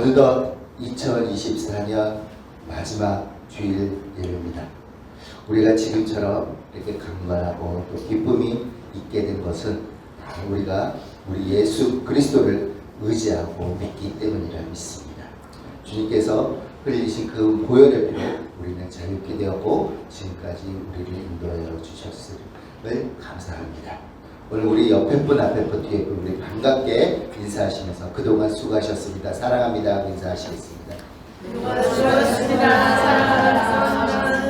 어느덧 2024년 마지막 주일 예배입니다. 우리가 지금처럼 이렇게 강건하고 또 기쁨이 있게 된 것은 다 우리가 우리 예수 그리스도를 의지하고 믿기 때문이라 믿습니다. 주님께서 흘리신 그 보혈의 피로 우리는 자유케 되었고 지금까지 우리를 인도하여 주셨음을 감사합니다. 오늘 우리 옆에 분, 앞에 분, 뒤에 분 우리 반갑게 인사하시면서 그동안 수고하셨습니다. 사랑합니다. 인사하시겠습니다. 수고하셨습니다. 사랑합니다.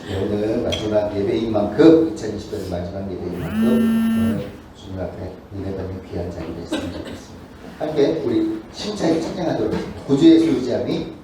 네, 오늘 마지막 예배인 만큼 2020년 마지막 예배인 만큼 오늘 주님 앞에 은혜 받는 귀한 자리가 됐으면 좋겠습니다. 함께 우리 심차게 찬양하도록 하겠습니다. 구주의 수의자미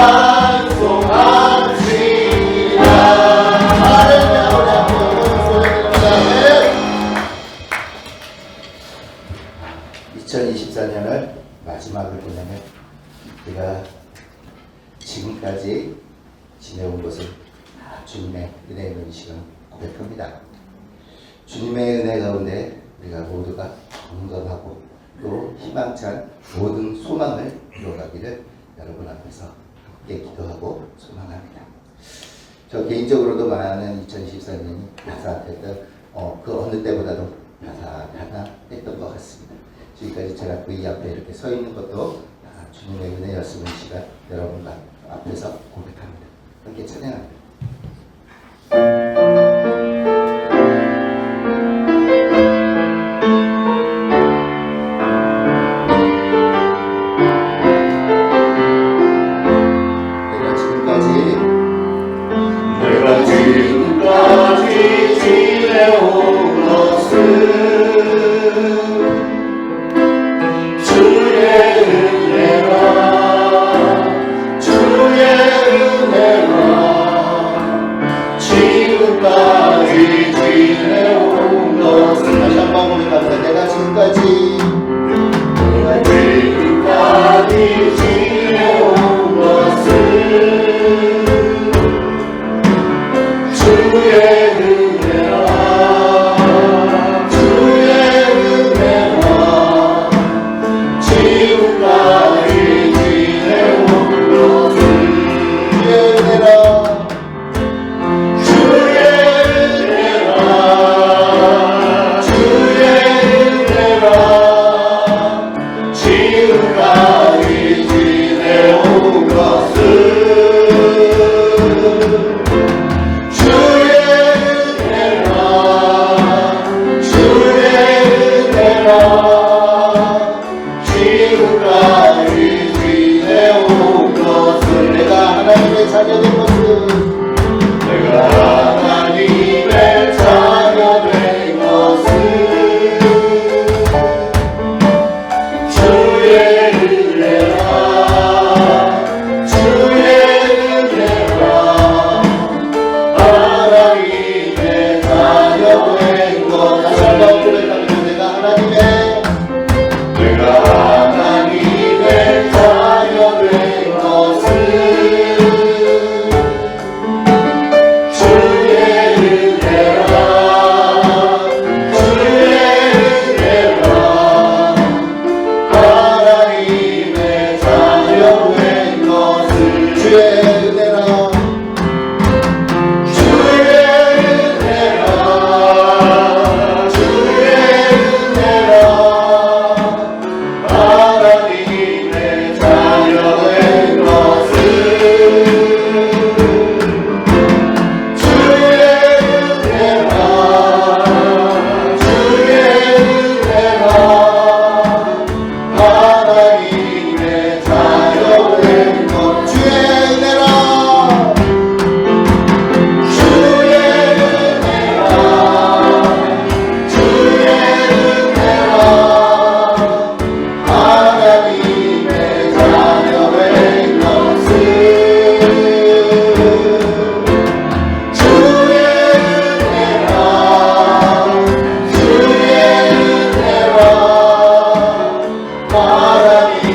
찬송합시다. 할렐루야. 우리 앞에 소리입니다. 2024년을 마지막을 보내면 우리가 지금까지 지내온 것은 다 주님의 은혜 있는 시간 고백합니다. 주님의 은혜 가운데 우리가 모두가 건강하고 또 희망찬 모든 소망을 이루어가기를 여러분 앞에서 함께 기도하고 소망합니다. 저 개인적으로도 많은 2024년이 바삭했던 그 어느 때보다도 바삭했던 것 같습니다. 지금까지 제가 그 이 앞에 이렇게 서 있는 것도 주님의 은혜였음을 시간 여러분과 앞에서 고백합니다. 함께 찬양합니다. 내가 지금까지 지내온 것은 주의 은혜라 지금까지 지내온 것은 다시 한번 고백합니다. 내가 지금까지 지내온 것은 주의 은혜라 지금까지 지내온 것은 주의 은혜라 지금까지 지내온 것은 주의 은혜라 지금까지 지내온 것은 내가 하나님의 자녀된 것은 내가 하나님의 자녀된 것은 주의 은혜라 하나님의 자녀된 다시 것은 한번 고백합니다. 내가 하나님의 자녀된 것은 주의 은혜라 하나님의 자녀된 것은 주의 은혜라 하나님의 자녀된 것은 주의 은혜라 하나님의 자녀된 것 주의 은혜라 하나님의 자녀된 것은 주의 은혜라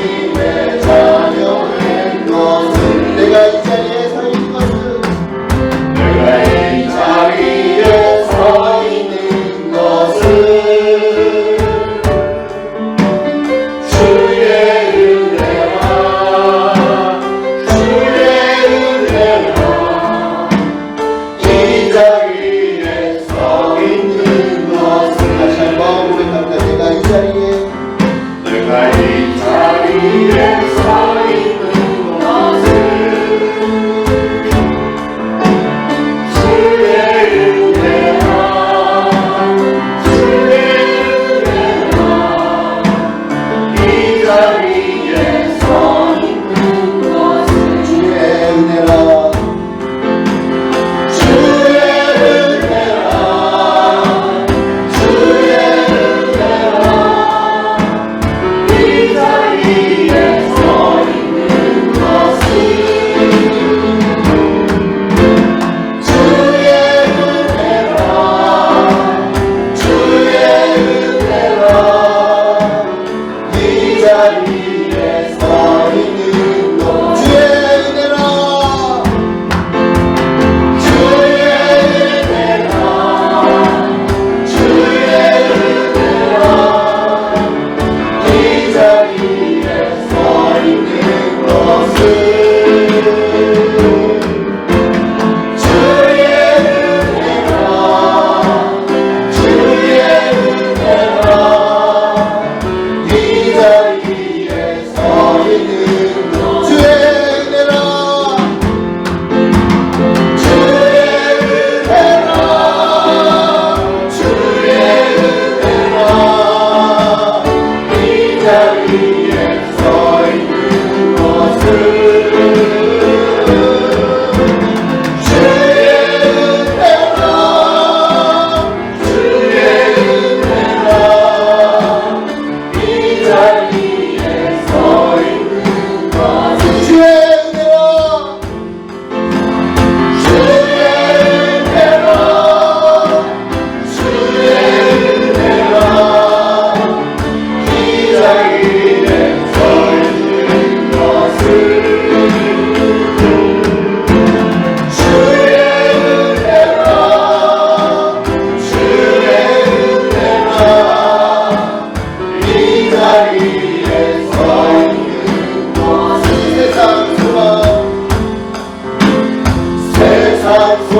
하나님의 자녀된 것은 내가 이 자리에 서 있는 것은 내가 이 자리에 서 있는 것은 주의 은혜라 이 자리에 서 있는 것은 다시 한번 고백합니다. 내가 이 자리에 내가 이 자리에 서 있는 것은 주의 은혜라 이 자리에 서 있는 것은 주의 은혜라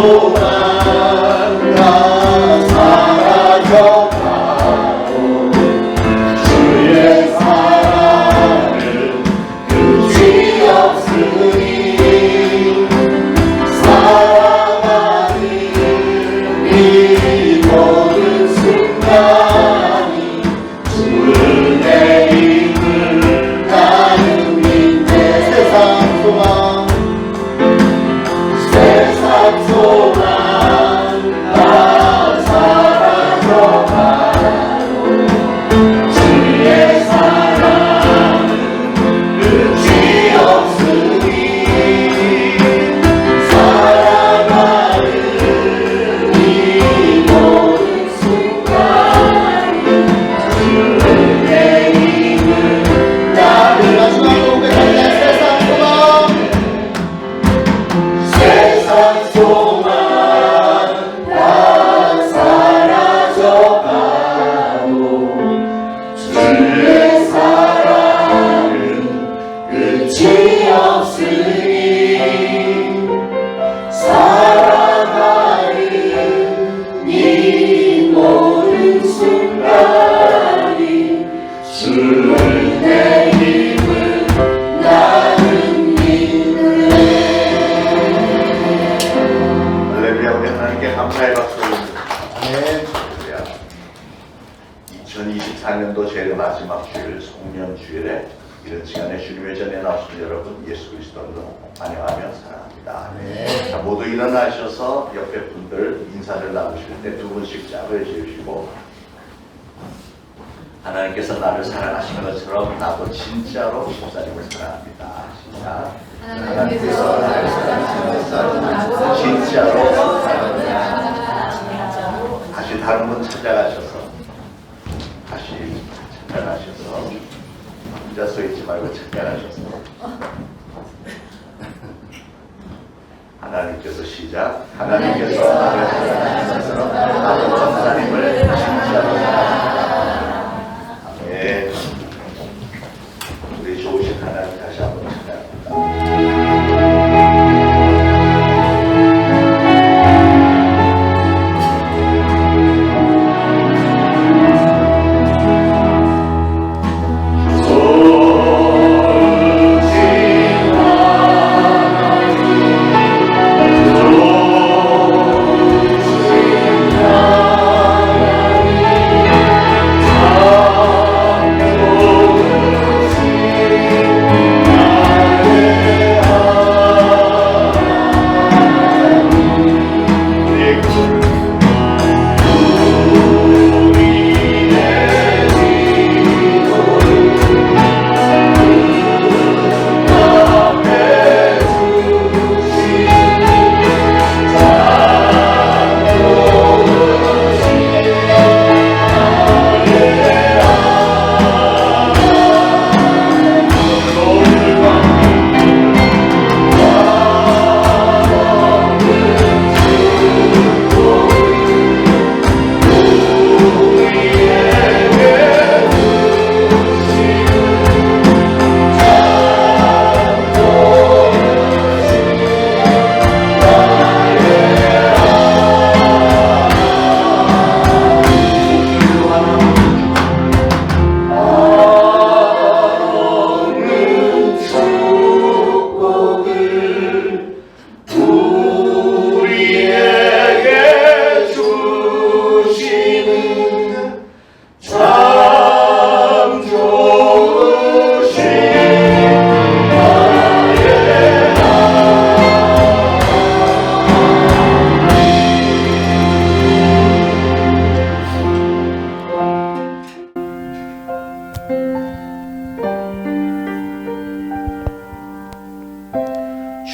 소망 다 사라져가고 주의 사랑은 끝이 없으니 살아가는 이 모든 순간이 주의 힘을 나는 믿네. 세상 소망 다 사라져가고 주의 사랑은 끝이 없으니 살아가는 이 모든 순간이 주의 힘을 나는 마지막으로 고백합니다. 세상 소망 다 사라져가고 주의 사랑은 끝이 없으니 살아가는 이 모든 순간이 주의 힘을 나는 믿네. 할렐루야. 우리 하나님께 감사의 박수 올립니다. 할렐루야. 2024년도 제일 마지막 주일 송년주일에 이런 시간에 주님의 전에 나오신 여러분 예수 그리스도로 환영하며 사랑합니다. 자, 모두 일어나셔서 옆에 분들 인사를 나누실 때 두 분씩 짝을 지으시고 하나님께서 나를 사랑하신 것처럼 나도 진짜로 집사님을 사랑합니다. 시작. 하나님께서 나를 사랑하신 것처럼 나도 진짜로 사랑합니다. 다시 다른 분 찾아가셔서 혼자 서 있지 말고 찾아가셔서 하나님께서 시작. 하나님께서 나를 사랑하신 것처럼 나도 하나님을 진짜로 사랑합니다. 아멘. 우리 좋으신 하나님 다시 한번 찬양합니다.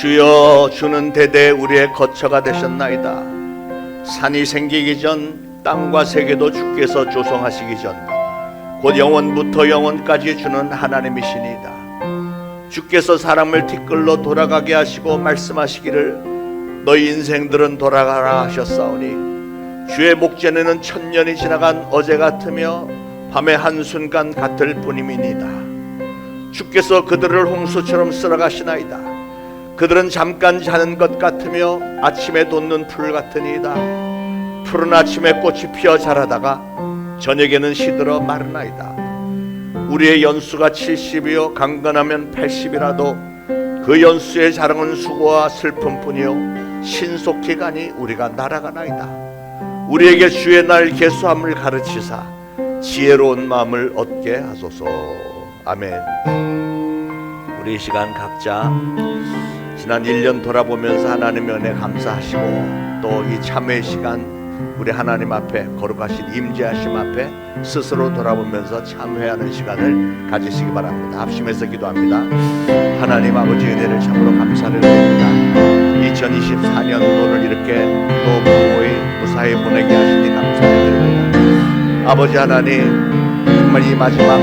주여, 주는 대대 우리의 거처가 되셨나이다. 산이 생기기 전 땅과 세계도 주께서 조성하시기 전 곧 영원부터 영원까지 주는 하나님이시니이다. 주께서 사람을 티끌로 돌아가게 하시고 말씀하시기를 너희 인생들은 돌아가라 하셨사오니 주의 목전에는 천년이 지나간 어제 같으며 밤의 한순간 같을 뿐임이니이다. 주께서 그들을 홍수처럼 쓸어가시나이다. 그들은 잠깐 자는 것 같으며 아침에 돋는 풀 같으니이다. 푸른 아침에 꽃이 피어 자라다가 저녁에는 시들어 마르나이다. 우리의 연수가 70이요 강건하면 80이라도 그 연수의 자랑은 수고와 슬픔뿐이요 신속히 가니 우리가 날아가나이다. 우리에게 주의 날 계수함을 가르치사 지혜로운 마음을 얻게 하소서. 아멘. 우리 이 시간 각자 지난 1년 돌아보면서 하나님의 은혜 감사하시고 또 이 참회 시간 우리 하나님 앞에 거룩하신 임재하심 앞에 스스로 돌아보면서 참회하는 시간을 가지시기 바랍니다. 합심해서 기도합니다. 하나님 아버지 은혜를 참으로 감사를 드립니다. 2024년도를 이렇게 또 무사히 보내게 하시니 감사를 드립니다. 아버지 하나님, 정말 이 마지막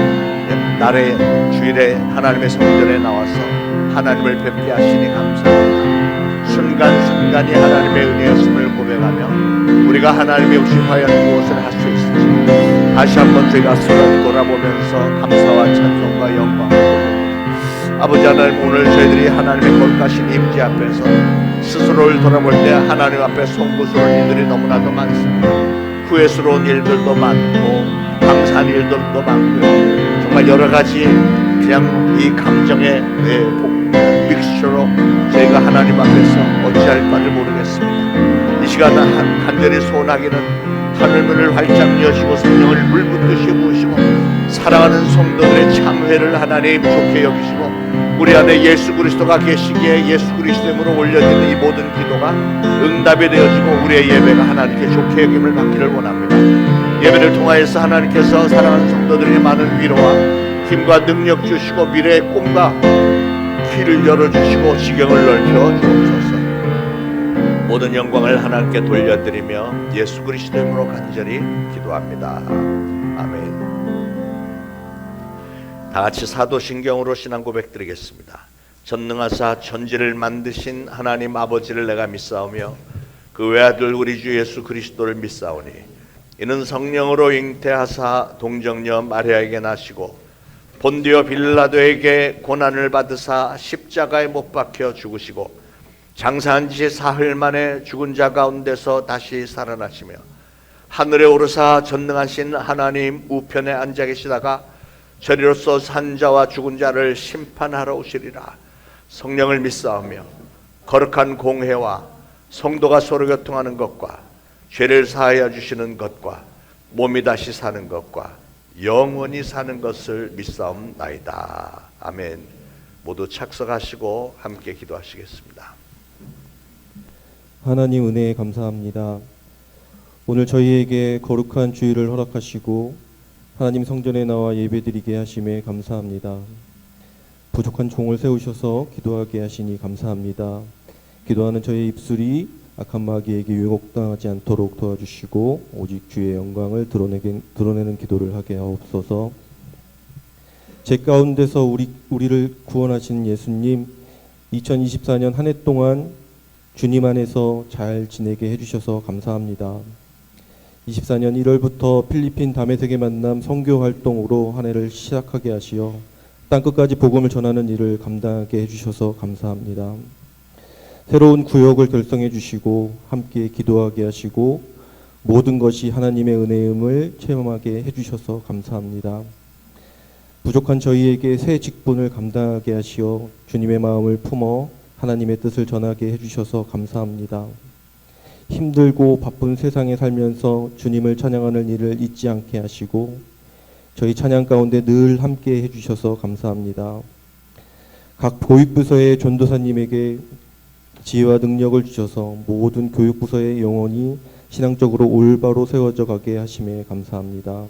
날의 주일에 하나님의 성전에 나와서 하나님을 뵙게 하시니 감사합니다. 순간순간이 하나님의 은혜였음을 고백하며 우리가 하나님의 없이 과연 무엇을 할 수 있을지 다시 한번 저희가 스스로 돌아보면서 감사와 찬송과 영광을 돌립니다. 아버지 하나님, 오늘 저희들이 하나님의 거룩하신 임재 앞에서 스스로를 돌아볼 때 하나님 앞에 송구스러운 일들이 너무나도 많습니다. 후회스러운 일들도 많고 감사한 일들도 많고요. 정말 여러 가지 그냥 이 감정의 믹스처로 저희가 하나님 앞에서 어찌할 바를 모르겠습니다. 이 시간 간절히 소원하기는 하늘문을 활짝 여시고 성령을 물붓듯이 부으시고 사랑하는 성도들의 참회를 하나님 좋게 여기시고 우리 안에 예수 그리스도가 계시기에 예수 그리스도로 올려지는 이 모든 기도가 응답이 되어지고 우리의 예배가 하나님께 좋게 여김을 받기를 원합니다. 예배를 통하여서 하나님께서 사랑하는 성도들에게 많은 위로와 힘과 능력 주시고 미래의 꿈과 길을 열어주시고 지경을 넓혀 주옵소서. 모든 영광을 하나님께 돌려드리며 예수 그리스도 이름으로 간절히 기도합니다. 아멘. 다같이 사도신경으로 신앙 고백드리겠습니다. 전능하사 천지를 만드신 하나님 아버지를 내가 믿사오며 그 외아들 우리 주 예수 그리스도를 믿사오니 이는 성령으로 잉태하사 동정녀 마리아에게 나시고 본디오 빌라도에게 고난을 받으사 십자가에 못 박혀 죽으시고 장사한 지 사흘 만에 죽은 자 가운데서 다시 살아나시며 하늘에 오르사 전능하신 하나님 우편에 앉아 계시다가 저리로서 산 자와 죽은 자를 심판하러 오시리라. 성령을 믿사오며 거룩한 공회와 성도가 서로 교통하는 것과 죄를 사하여 주시는 것과 몸이 다시 사는 것과 영원히 사는 것을 믿사옵나이다. 아멘. 모두 착석하시고 함께 기도하시겠습니다. 하나님 은혜에 감사합니다. 오늘 저희에게 거룩한 주일을 허락하시고 하나님 성전에 나와 예배드리게 하심에 감사합니다. 부족한 종을 세우셔서 기도하게 하시니 감사합니다. 기도하는 저희 입술이 악한 마귀에게 유혹당하지 않도록 도와주시고 오직 주의 영광을 드러내는 기도를 하게 하옵소서. 제 가운데서 우리를 구원하신 예수님, 2024년 한 해 동안 주님 안에서 잘 지내게 해주셔서 감사합니다. 24년 1월부터 필리핀 다메섹의 만남 선교 활동으로 한 해를 시작하게 하시어 땅끝까지 복음을 전하는 일을 감당하게 해주셔서 감사합니다. 새로운 구역을 결성해 주시고 함께 기도하게 하시고 모든 것이 하나님의 은혜임을 체험하게 해주셔서 감사합니다. 부족한 저희에게 새 직분을 감당하게 하시어 주님의 마음을 품어 하나님의 뜻을 전하게 해주셔서 감사합니다. 힘들고 바쁜 세상에 살면서 주님을 찬양하는 일을 잊지 않게 하시고 저희 찬양 가운데 늘 함께 해주셔서 감사합니다. 각 교육부서의 전도사님에게 지혜와 능력을 주셔서 모든 교육부서의 영혼이 신앙적으로 올바로 세워져 가게 하심에 감사합니다.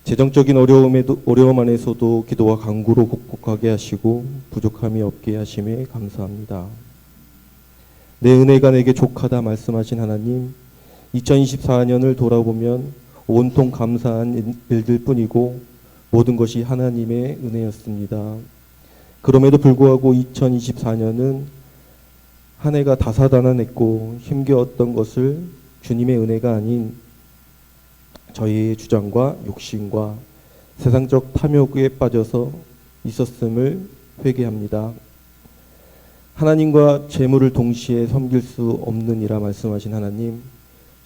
재정적인 어려움 안에서도 기도와 간구로 극복하게 하시고 부족함이 없게 하심에 감사합니다. 내 은혜가 내게 족하다 말씀하신 하나님, 2024년을 돌아보면 온통 감사한 일들 뿐이고 모든 것이 하나님의 은혜였습니다. 그럼에도 불구하고 2024년은 한 해가 다사다난했고 힘겨웠던 것을 주님의 은혜가 아닌 저희의 주장과 욕심과 세상적 탐욕에 빠져서 있었음을 회개합니다. 하나님과 재물을 동시에 섬길 수 없느니라 말씀하신 하나님,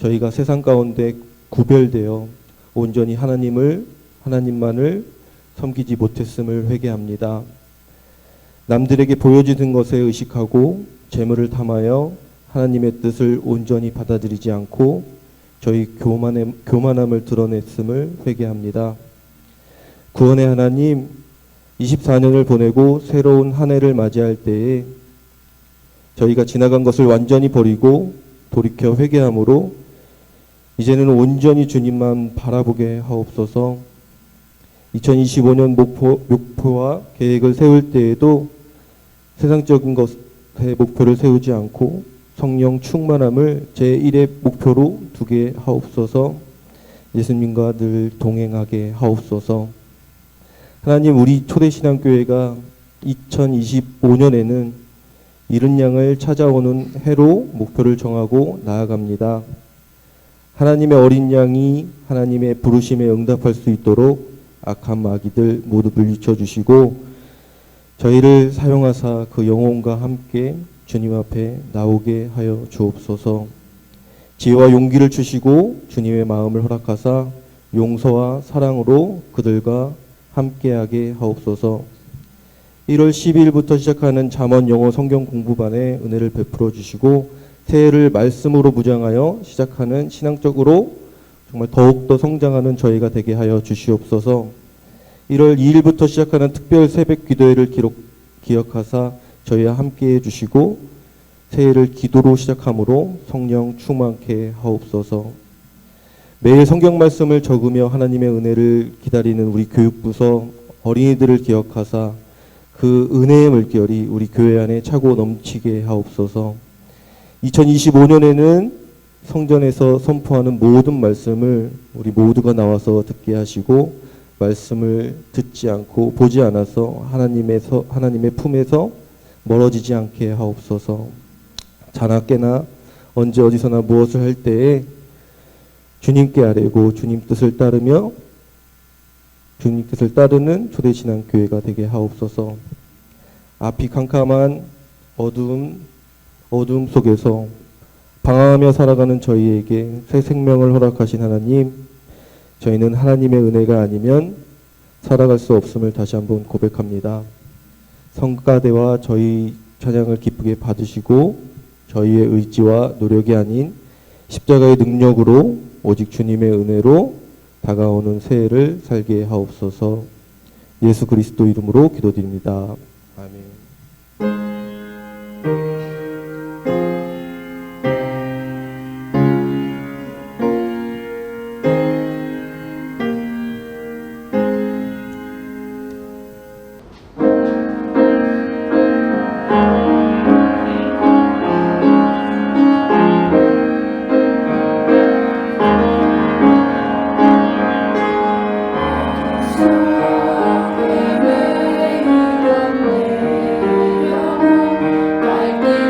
저희가 세상 가운데 구별되어 온전히 하나님만을 섬기지 못했음을 회개합니다. 남들에게 보여지는 것에 의식하고 재물을 탐하여 하나님의 뜻을 온전히 받아들이지 않고 저희 교만함을 드러냈음을 회개합니다. 구원의 하나님, 24년을 보내고 새로운 한 해를 맞이할 때에 저희가 지나간 것을 완전히 버리고 돌이켜 회개함으로 이제는 온전히 주님만 바라보게 하옵소서. 2025년 목표와 계획을 세울 때에도 세상적인 것에 목표를 세우지 않고 성령 충만함을 제1의 목표로 두게 하옵소서. 예수님과 늘 동행하게 하옵소서. 하나님, 우리 초대신앙교회가 2025년에는 이른 양을 찾아오는 해로 목표를 정하고 나아갑니다. 하나님의 어린 양이 하나님의 부르심에 응답할 수 있도록 악한 마귀들 모두 물리쳐 주시고 저희를 사용하사 그 영혼과 함께 주님 앞에 나오게 하여 주옵소서. 지혜와 용기를 주시고 주님의 마음을 허락하사 용서와 사랑으로 그들과 함께하게 하옵소서. 1월 12일부터 시작하는 잠언 영어 성경 공부반에 은혜를 베풀어 주시고 새해를 말씀으로 무장하여 시작하는 신앙적으로 정말 더욱더 성장하는 저희가 되게 하여 주시옵소서. 1월 2일부터 시작하는 특별 새벽 기도회를 기억하사 저희와 함께해 주시고 새해를 기도로 시작함으로 성령 충만케 하옵소서. 매일 성경 말씀을 적으며 하나님의 은혜를 기다리는 우리 교육부서 어린이들을 기억하사 그 은혜의 물결이 우리 교회 안에 차고 넘치게 하옵소서. 2025년에는 성전에서 선포하는 모든 말씀을 우리 모두가 나와서 듣게 하시고 말씀을 듣지 않고 보지 않아서 하나님의 품에서 멀어지지 않게 하옵소서. 자나 깨나 언제 어디서나 무엇을 할 때에 주님께 아뢰고 주님 뜻을 따르며 주님 뜻을 따르는 초대신앙교회가 되게 하옵소서. 앞이 캄캄한 어두움 속에서 방황하며 살아가는 저희에게 새 생명을 허락하신 하나님, 저희는 하나님의 은혜가 아니면 살아갈 수 없음을 다시 한번 고백합니다. 성가대와 저희 찬양을 기쁘게 받으시고 저희의 의지와 노력이 아닌 십자가의 능력으로 오직 주님의 은혜로 다가오는 새해를 살게 하옵소서. 예수 그리스도 이름으로 기도드립니다. 아멘. 내 영혼 날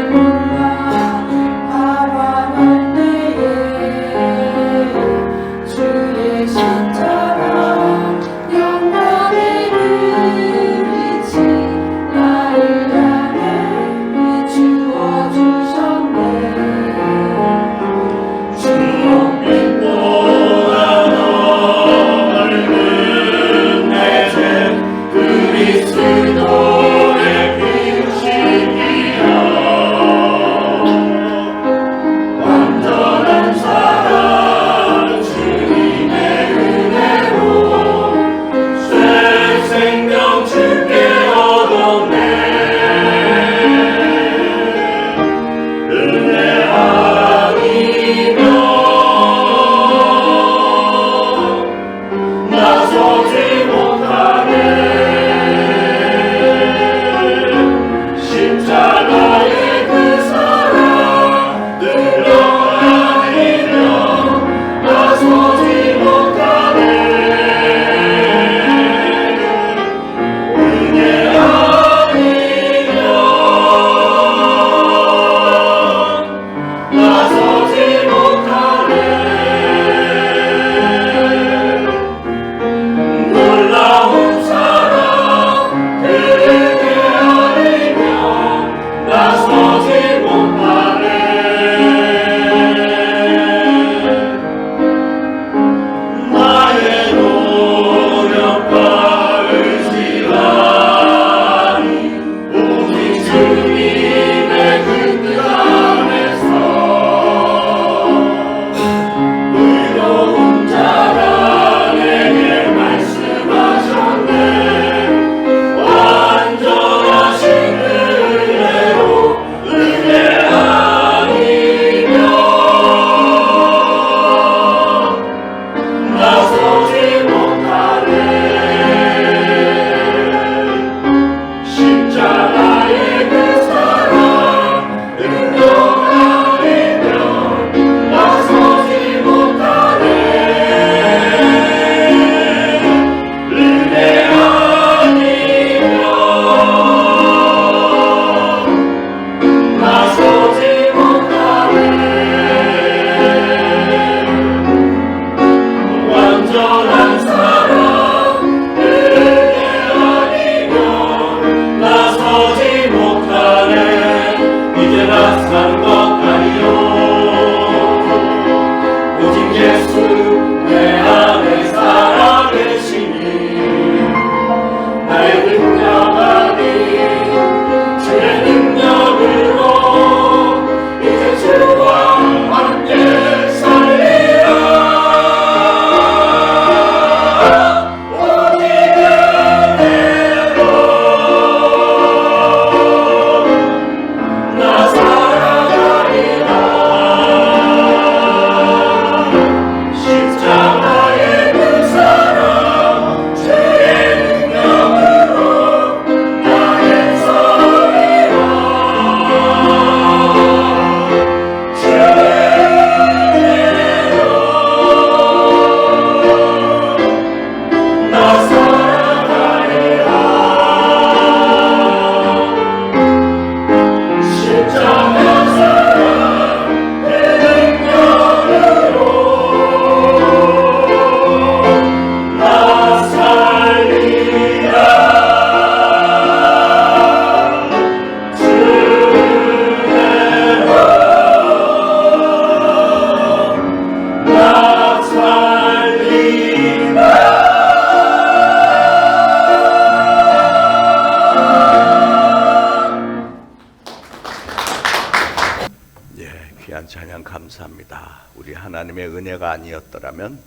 귀한 찬양 감사합니다. 우리 하나님의 은혜가 아니었더라면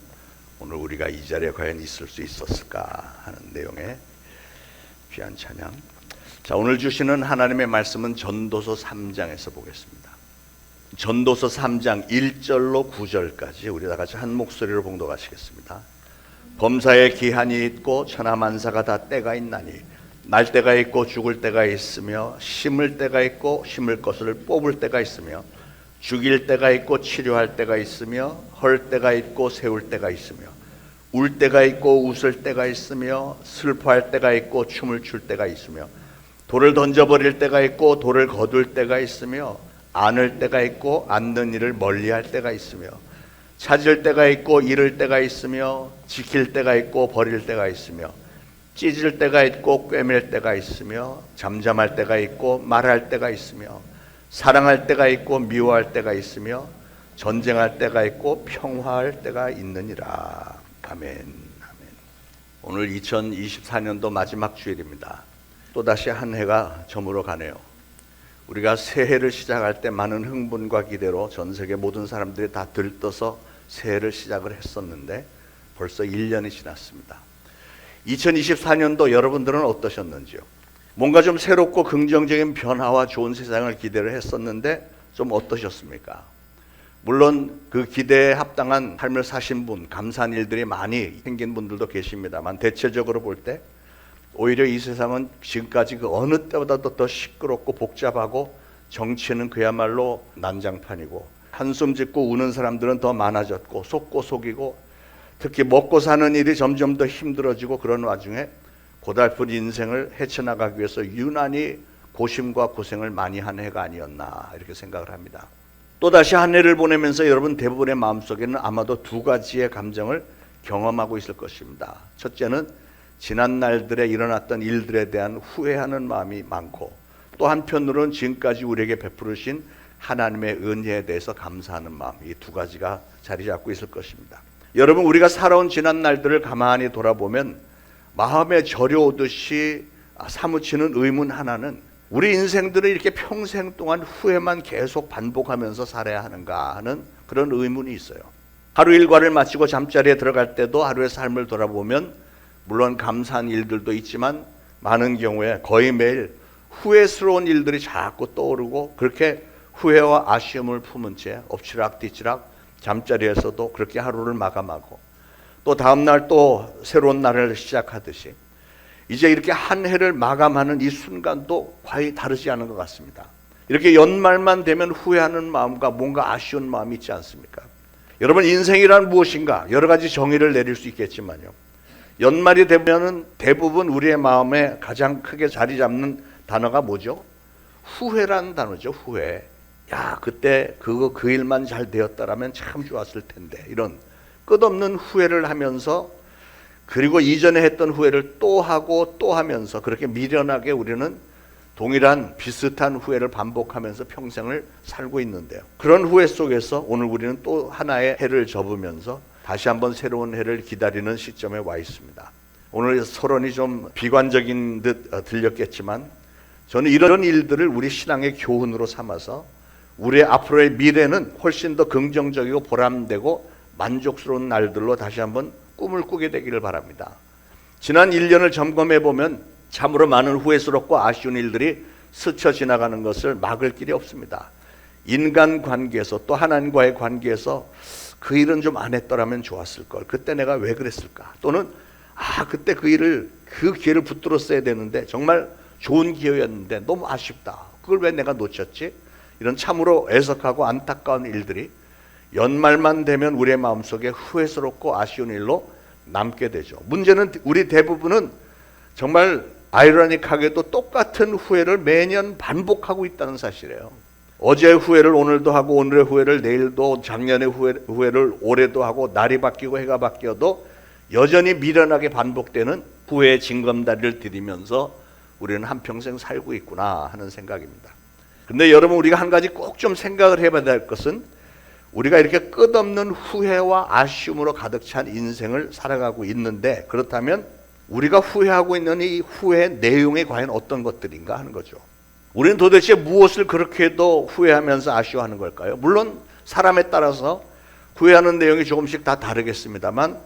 오늘 우리가 이 자리에 과연 있을 수 있었을까 하는 내용의 귀한 찬양. 자, 오늘 주시는 하나님의 말씀은 전도서 3장에서 보겠습니다. 전도서 3장 1절로 9절까지 우리 다 같이 한 목소리로 봉독하시겠습니다. 범사에 기한이 있고 천하만사가 다 때가 있나니 날 때가 있고 죽을 때가 있으며 심을 때가 있고 심을 것을 뽑을 때가 있으며 죽일 때가 있고 치료할 때가 있으며 헐 때가 있고 세울 때가 있으며 울 때가 있고 웃을 때가 있으며 슬퍼할 때가 있고 춤을 출 때가 있으며 돌을 던져버릴 때가 있고 돌을 거둘 때가 있으며 안을 때가 있고 안는 일을 멀리할 때가 있으며 찾을 때가 있고 잃을 때가 있으며 지킬 때가 있고 버릴 때가 있으며 찢을 때가 있고 꿰맬 때가 있으며 잠잠할 때가 있고 말할 때가 있으며 사랑할 때가 있고 미워할 때가 있으며 전쟁할 때가 있고 평화할 때가 있느니라. 아멘. 아멘. 오늘 2024년도 마지막 주일입니다. 또다시 한 해가 저물어 가네요. 우리가 새해를 시작할 때 많은 흥분과 기대로 전 세계 모든 사람들이 다 들떠서 새해를 시작을 했었는데 벌써 1년이 지났습니다. 2024년도 여러분들은 어떠셨는지요? 뭔가 좀 새롭고 긍정적인 변화와 좋은 세상을 기대를 했었는데 좀 어떠셨습니까? 물론 그 기대에 합당한 삶을 사신 분, 감사한 일들이 많이 생긴 분들도 계십니다만 대체적으로 볼 때 오히려 이 세상은 지금까지 그 어느 때보다도 더 시끄럽고 복잡하고 정치는 그야말로 난장판이고 한숨 짓고 우는 사람들은 더 많아졌고 속고 속이고 특히 먹고 사는 일이 점점 더 힘들어지고 그런 와중에 고달픈 인생을 헤쳐나가기 위해서 유난히 고심과 고생을 많이 한 해가 아니었나 이렇게 생각을 합니다. 또다시 한 해를 보내면서 여러분 대부분의 마음속에는 아마도 두 가지의 감정을 경험하고 있을 것입니다. 첫째는 지난 날들에 일어났던 일들에 대한 후회하는 마음이 많고 또 한편으로는 지금까지 우리에게 베푸르신 하나님의 은혜에 대해서 감사하는 마음, 이 두 가지가 자리 잡고 있을 것입니다. 여러분 우리가 살아온 지난 날들을 가만히 돌아보면 마음에 저려오듯이 사무치는 의문 하나는 우리 인생들을 이렇게 평생 동안 후회만 계속 반복하면서 살아야 하는가 하는 그런 의문이 있어요. 하루 일과를 마치고 잠자리에 들어갈 때도 하루의 삶을 돌아보면 물론 감사한 일들도 있지만 많은 경우에 거의 매일 후회스러운 일들이 자꾸 떠오르고 그렇게 후회와 아쉬움을 품은 채 엎치락뒤치락 잠자리에서도 그렇게 하루를 마감하고 또 다음날 또 새로운 날을 시작하듯이 이제 이렇게 한 해를 마감하는 이 순간도 과히 다르지 않은 것 같습니다. 이렇게 연말만 되면 후회하는 마음과 뭔가 아쉬운 마음이 있지 않습니까? 여러분 인생이란 무엇인가 여러 가지 정의를 내릴 수 있겠지만요. 연말이 되면은 대부분 우리의 마음에 가장 크게 자리 잡는 단어가 뭐죠? 후회라는 단어죠. 후회. 야, 그때 그 일만 잘 되었다라면 참 좋았을 텐데. 이런 끝없는 후회를 하면서 그리고 이전에 했던 후회를 또 하고 또 하면서 그렇게 미련하게 우리는 동일한 비슷한 후회를 반복하면서 평생을 살고 있는데요. 그런 후회 속에서 오늘 우리는 또 하나의 해를 접으면서 다시 한번 새로운 해를 기다리는 시점에 와 있습니다. 오늘 서론이 좀 비관적인 듯 들렸겠지만 저는 이런 일들을 우리 신앙의 교훈으로 삼아서 우리의 앞으로의 미래는 훨씬 더 긍정적이고 보람되고 만족스러운 날들로 다시 한번 꿈을 꾸게 되기를 바랍니다. 지난 1년을 점검해 보면 참으로 많은 후회스럽고 아쉬운 일들이 스쳐 지나가는 것을 막을 길이 없습니다. 인간관계에서 또 하나님과의 관계에서 그 일은 좀 안 했더라면 좋았을 걸. 그때 내가 왜 그랬을까? 또는 그때 그 기회를 붙들었어야 되는데 정말 좋은 기회였는데 너무 아쉽다. 그걸 왜 내가 놓쳤지? 이런 참으로 애석하고 안타까운 일들이 연말만 되면 우리의 마음속에 후회스럽고 아쉬운 일로 남게 되죠. 문제는 우리 대부분은 정말 아이러니하게도 똑같은 후회를 매년 반복하고 있다는 사실이에요. 어제의 후회를 오늘도 하고 오늘의 후회를 내일도 작년의 후회를 올해도 하고 날이 바뀌고 해가 바뀌어도 여전히 미련하게 반복되는 후회의 징검다리를 들이면서 우리는 한평생 살고 있구나 하는 생각입니다. 그런데 여러분 우리가 한 가지 꼭 좀 생각을 해봐야 될 것은 우리가 이렇게 끝없는 후회와 아쉬움으로 가득 찬 인생을 살아가고 있는데 그렇다면 우리가 후회하고 있는 이 후회의 내용이 과연 어떤 것들인가 하는 거죠. 우리는 도대체 무엇을 그렇게도 후회하면서 아쉬워하는 걸까요? 물론 사람에 따라서 후회하는 내용이 조금씩 다 다르겠습니다만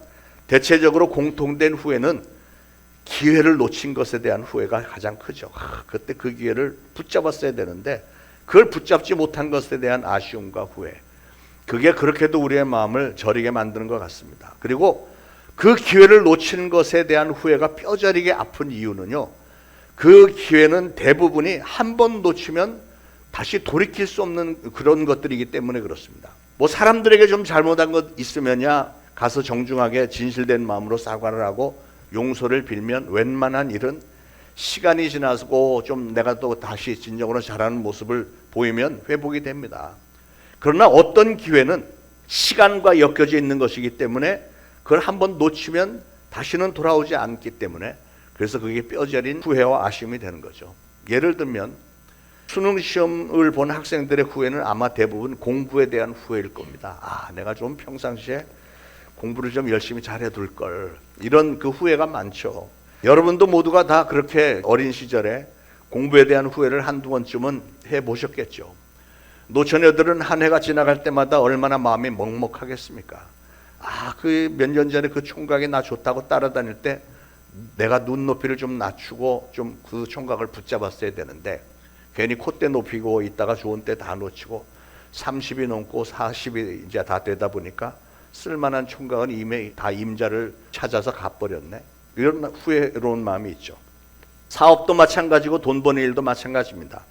대체적으로 공통된 후회는 기회를 놓친 것에 대한 후회가 가장 크죠. 그때 그 기회를 붙잡았어야 되는데 그걸 붙잡지 못한 것에 대한 아쉬움과 후회, 그게 그렇게도 우리의 마음을 저리게 만드는 것 같습니다. 그리고 그 기회를 놓친 것에 대한 후회가 뼈저리게 아픈 이유는요, 그 기회는 대부분이 한 번 놓치면 다시 돌이킬 수 없는 그런 것들이기 때문에 그렇습니다. 뭐 사람들에게 좀 잘못한 것 있으면야 가서 정중하게 진실된 마음으로 사과를 하고 용서를 빌면 웬만한 일은 시간이 지나고 좀 내가 또 다시 진정으로 잘하는 모습을 보이면 회복이 됩니다. 그러나 어떤 기회는 시간과 엮여져 있는 것이기 때문에 그걸 한번 놓치면 다시는 돌아오지 않기 때문에, 그래서 그게 뼈저린 후회와 아쉬움이 되는 거죠. 예를 들면 수능 시험을 본 학생들의 후회는 아마 대부분 공부에 대한 후회일 겁니다. 내가 좀 평상시에 공부를 좀 열심히 잘해둘 걸, 이런 그 후회가 많죠. 여러분도 모두가 다 그렇게 어린 시절에 공부에 대한 후회를 한두 번쯤은 해보셨겠죠. 노처녀들은 한 해가 지나갈 때마다 얼마나 마음이 먹먹하겠습니까? 그 몇 년 전에 그 총각이 나 좋다고 따라다닐 때 내가 눈높이를 좀 낮추고 좀 그 총각을 붙잡았어야 되는데 괜히 콧대 높이고 있다가 좋은 때 다 놓치고 30이 넘고 40이 이제 다 되다 보니까 쓸만한 총각은 이미 다 임자를 찾아서 가버렸네. 이런 후회로운 마음이 있죠. 사업도 마찬가지고 돈 버는 일도 마찬가지입니다.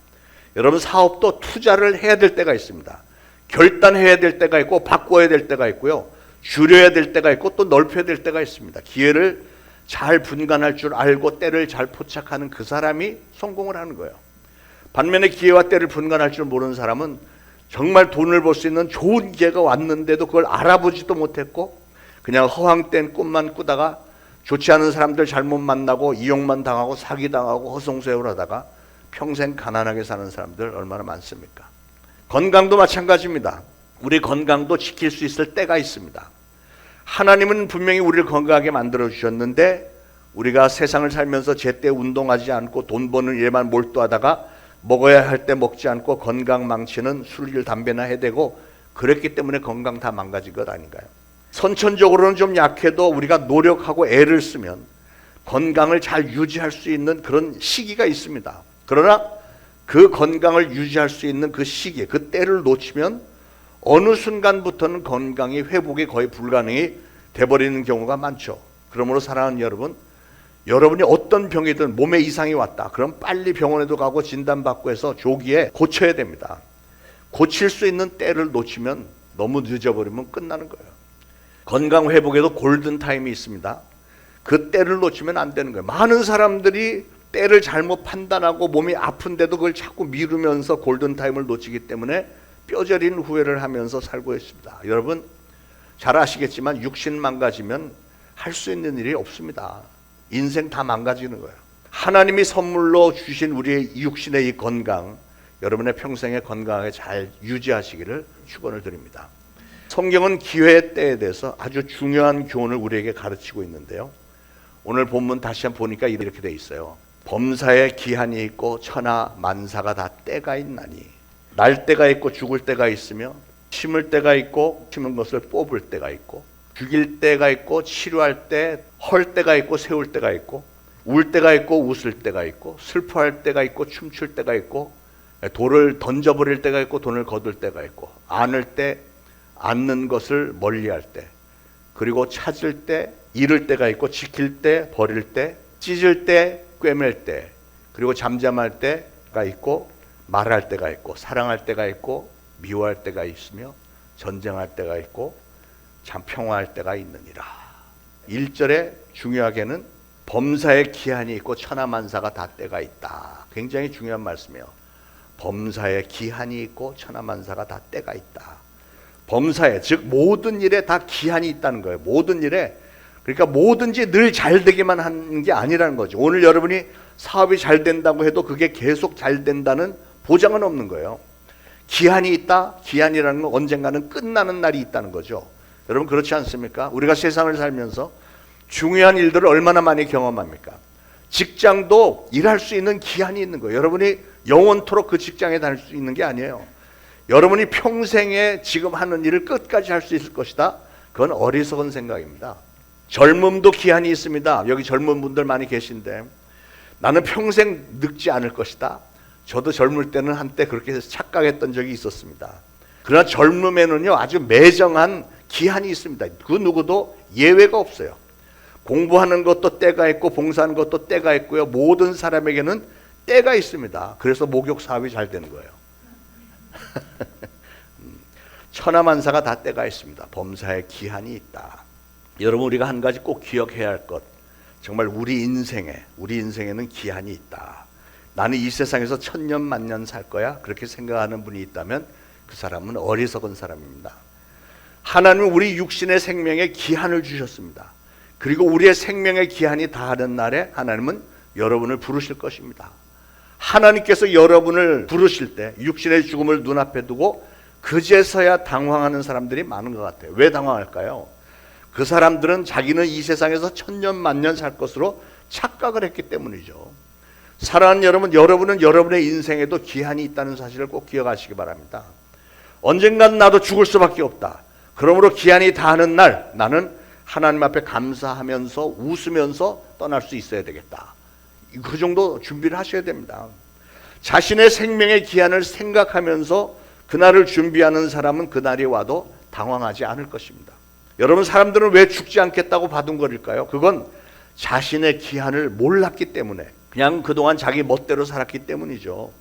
여러분, 사업도 투자를 해야 될 때가 있습니다. 결단해야 될 때가 있고 바꿔야 될 때가 있고요, 줄여야 될 때가 있고 또 넓혀야 될 때가 있습니다. 기회를 잘 분간할 줄 알고 때를 잘 포착하는 그 사람이 성공을 하는 거예요. 반면에 기회와 때를 분간할 줄 모르는 사람은 정말 돈을 벌 수 있는 좋은 기회가 왔는데도 그걸 알아보지도 못했고 그냥 허황된 꿈만 꾸다가 좋지 않은 사람들 잘못 만나고 이용만 당하고 사기당하고 허송세월 하다가 평생 가난하게 사는 사람들 얼마나 많습니까? 건강도 마찬가지입니다. 우리 건강도 지킬 수 있을 때가 있습니다. 하나님은 분명히 우리를 건강하게 만들어 주셨는데 우리가 세상을 살면서 제때 운동하지 않고 돈 버는 일에만 몰두하다가 먹어야 할 때 먹지 않고 건강 망치는 술, 담배나 해대고 그랬기 때문에 건강 다 망가진 것 아닌가요? 선천적으로는 좀 약해도 우리가 노력하고 애를 쓰면 건강을 잘 유지할 수 있는 그런 시기가 있습니다. 그러나 그 건강을 유지할 수 있는 그 시기, 그 때를 놓치면 어느 순간부터는 건강이 회복이 거의 불가능이 돼버리는 경우가 많죠. 그러므로 사랑하는 여러분, 여러분이 어떤 병이든 몸에 이상이 왔다, 그럼 빨리 병원에도 가고 진단받고 해서 조기에 고쳐야 됩니다. 고칠 수 있는 때를 놓치면 너무 늦어버리면 끝나는 거예요. 건강 회복에도 골든타임이 있습니다. 그 때를 놓치면 안 되는 거예요. 많은 사람들이 때를 잘못 판단하고 몸이 아픈데도 그걸 자꾸 미루면서 골든타임을 놓치기 때문에 뼈저린 후회를 하면서 살고 있습니다. 여러분 잘 아시겠지만 육신 망가지면 할 수 있는 일이 없습니다. 인생 다 망가지는 거예요. 하나님이 선물로 주신 우리의 육신의 이 건강, 여러분의 평생에 건강하게 잘 유지하시기를 축원을 드립니다. 성경은 기회의 때에 대해서 아주 중요한 교훈을 우리에게 가르치고 있는데요, 오늘 본문 다시 한번 보니까 이렇게 돼 있어요. 범사에 기한이 있고 천하 만사가 다 때가 있나니, 날 때가 있고 죽을 때가 있으며 심을 때가 있고 심은 것을 뽑을 때가 있고 죽일 때가 있고 치료할 때, 헐 때가 있고 세울 때가 있고 울 때가 있고 웃을 때가 있고 슬퍼할 때가 있고 춤출 때가 있고 돌을 던져버릴 때가 있고 돈을 거둘 때가 있고 안을 때, 않는 것을 멀리할 때, 그리고 찾을 때, 잃을 때가 있고 지킬 때, 버릴 때, 찢을 때, 꿰맬 때, 그리고 잠잠할 때가 있고 말할 때가 있고 사랑할 때가 있고 미워할 때가 있으며 전쟁할 때가 있고 참 평화할 때가 있느니라. 1절에 중요하게는 범사에 기한이 있고 천하만사가 다 때가 있다. 굉장히 중요한 말씀이에요. 범사에 기한이 있고 천하만사가 다 때가 있다. 범사에, 즉 모든 일에 다 기한이 있다는 거예요. 모든 일에, 그러니까 뭐든지 늘 잘 되기만 하는 게 아니라는 거죠. 오늘 여러분이 사업이 잘 된다고 해도 그게 계속 잘 된다는 보장은 없는 거예요. 기한이 있다. 기한이라는 건 언젠가는 끝나는 날이 있다는 거죠. 여러분 그렇지 않습니까? 우리가 세상을 살면서 중요한 일들을 얼마나 많이 경험합니까? 직장도 일할 수 있는 기한이 있는 거예요. 여러분이 영원토록 그 직장에 다닐 수 있는 게 아니에요. 여러분이 평생에 지금 하는 일을 끝까지 할 수 있을 것이다. 그건 어리석은 생각입니다. 젊음도 기한이 있습니다. 여기 젊은 분들 많이 계신데 나는 평생 늙지 않을 것이다. 저도 젊을 때는 한때 그렇게 착각했던 적이 있었습니다. 그러나 젊음에는요 아주 매정한 기한이 있습니다. 그 누구도 예외가 없어요. 공부하는 것도 때가 있고 봉사하는 것도 때가 있고요. 모든 사람에게는 때가 있습니다. 그래서 목욕 사업이 잘 되는 거예요. 천하만사가 다 때가 있습니다. 범사에 기한이 있다. 여러분 우리가 한 가지 꼭 기억해야 할 것, 정말 우리 인생에는 기한이 있다. 나는 이 세상에서 천년 만년 살 거야 그렇게 생각하는 분이 있다면 그 사람은 어리석은 사람입니다. 하나님은 우리 육신의 생명에 기한을 주셨습니다. 그리고 우리의 생명의 기한이 다하는 날에 하나님은 여러분을 부르실 것입니다. 하나님께서 여러분을 부르실 때 육신의 죽음을 눈앞에 두고 그제서야 당황하는 사람들이 많은 것 같아요. 왜 당황할까요? 그 사람들은 자기는 이 세상에서 천년 만년 살 것으로 착각을 했기 때문이죠. 사랑하는 여러분, 여러분은 여러분의 인생에도 기한이 있다는 사실을 꼭 기억하시기 바랍니다. 언젠간 나도 죽을 수밖에 없다. 그러므로 기한이 다하는 날 나는 하나님 앞에 감사하면서 웃으면서 떠날 수 있어야 되겠다. 그 정도 준비를 하셔야 됩니다. 자신의 생명의 기한을 생각하면서 그날을 준비하는 사람은 그날이 와도 당황하지 않을 것입니다. 여러분, 사람들은 왜 죽지 않겠다고 바둥거릴까요? 그건 자신의 기한을 몰랐기 때문에, 그냥 그동안 자기 멋대로 살았기 때문이죠.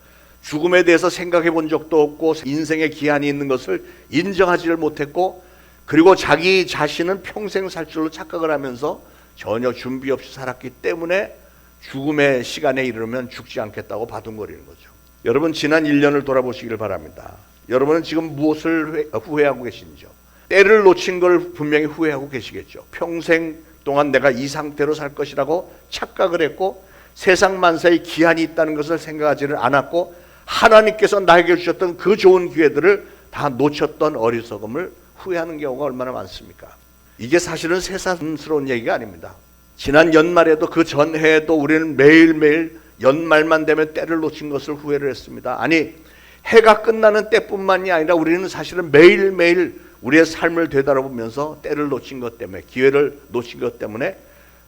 죽음에 대해서 생각해 본 적도 없고 인생의 기한이 있는 것을 인정하지를 못했고, 그리고 자기 자신은 평생 살 줄로 착각을 하면서 전혀 준비 없이 살았기 때문에 죽음의 시간에 이르면 죽지 않겠다고 바둥거리는 거죠. 여러분, 지난 1년을 돌아보시기를 바랍니다. 여러분은 지금 무엇을 후회하고 계신지요? 때를 놓친 걸 분명히 후회하고 계시겠죠. 평생 동안 내가 이 상태로 살 것이라고 착각을 했고 세상 만사의 기한이 있다는 것을 생각하지를 않았고 하나님께서 나에게 주셨던 그 좋은 기회들을 다 놓쳤던 어리석음을 후회하는 경우가 얼마나 많습니까? 이게 사실은 새삼스러운 얘기가 아닙니다. 지난 연말에도 그 전해에도 우리는 매일매일 연말만 되면 때를 놓친 것을 후회를 했습니다. 아니, 해가 끝나는 때뿐만이 아니라 우리는 사실은 매일매일 우리의 삶을 되돌아보면서 때를 놓친 것 때문에, 기회를 놓친 것 때문에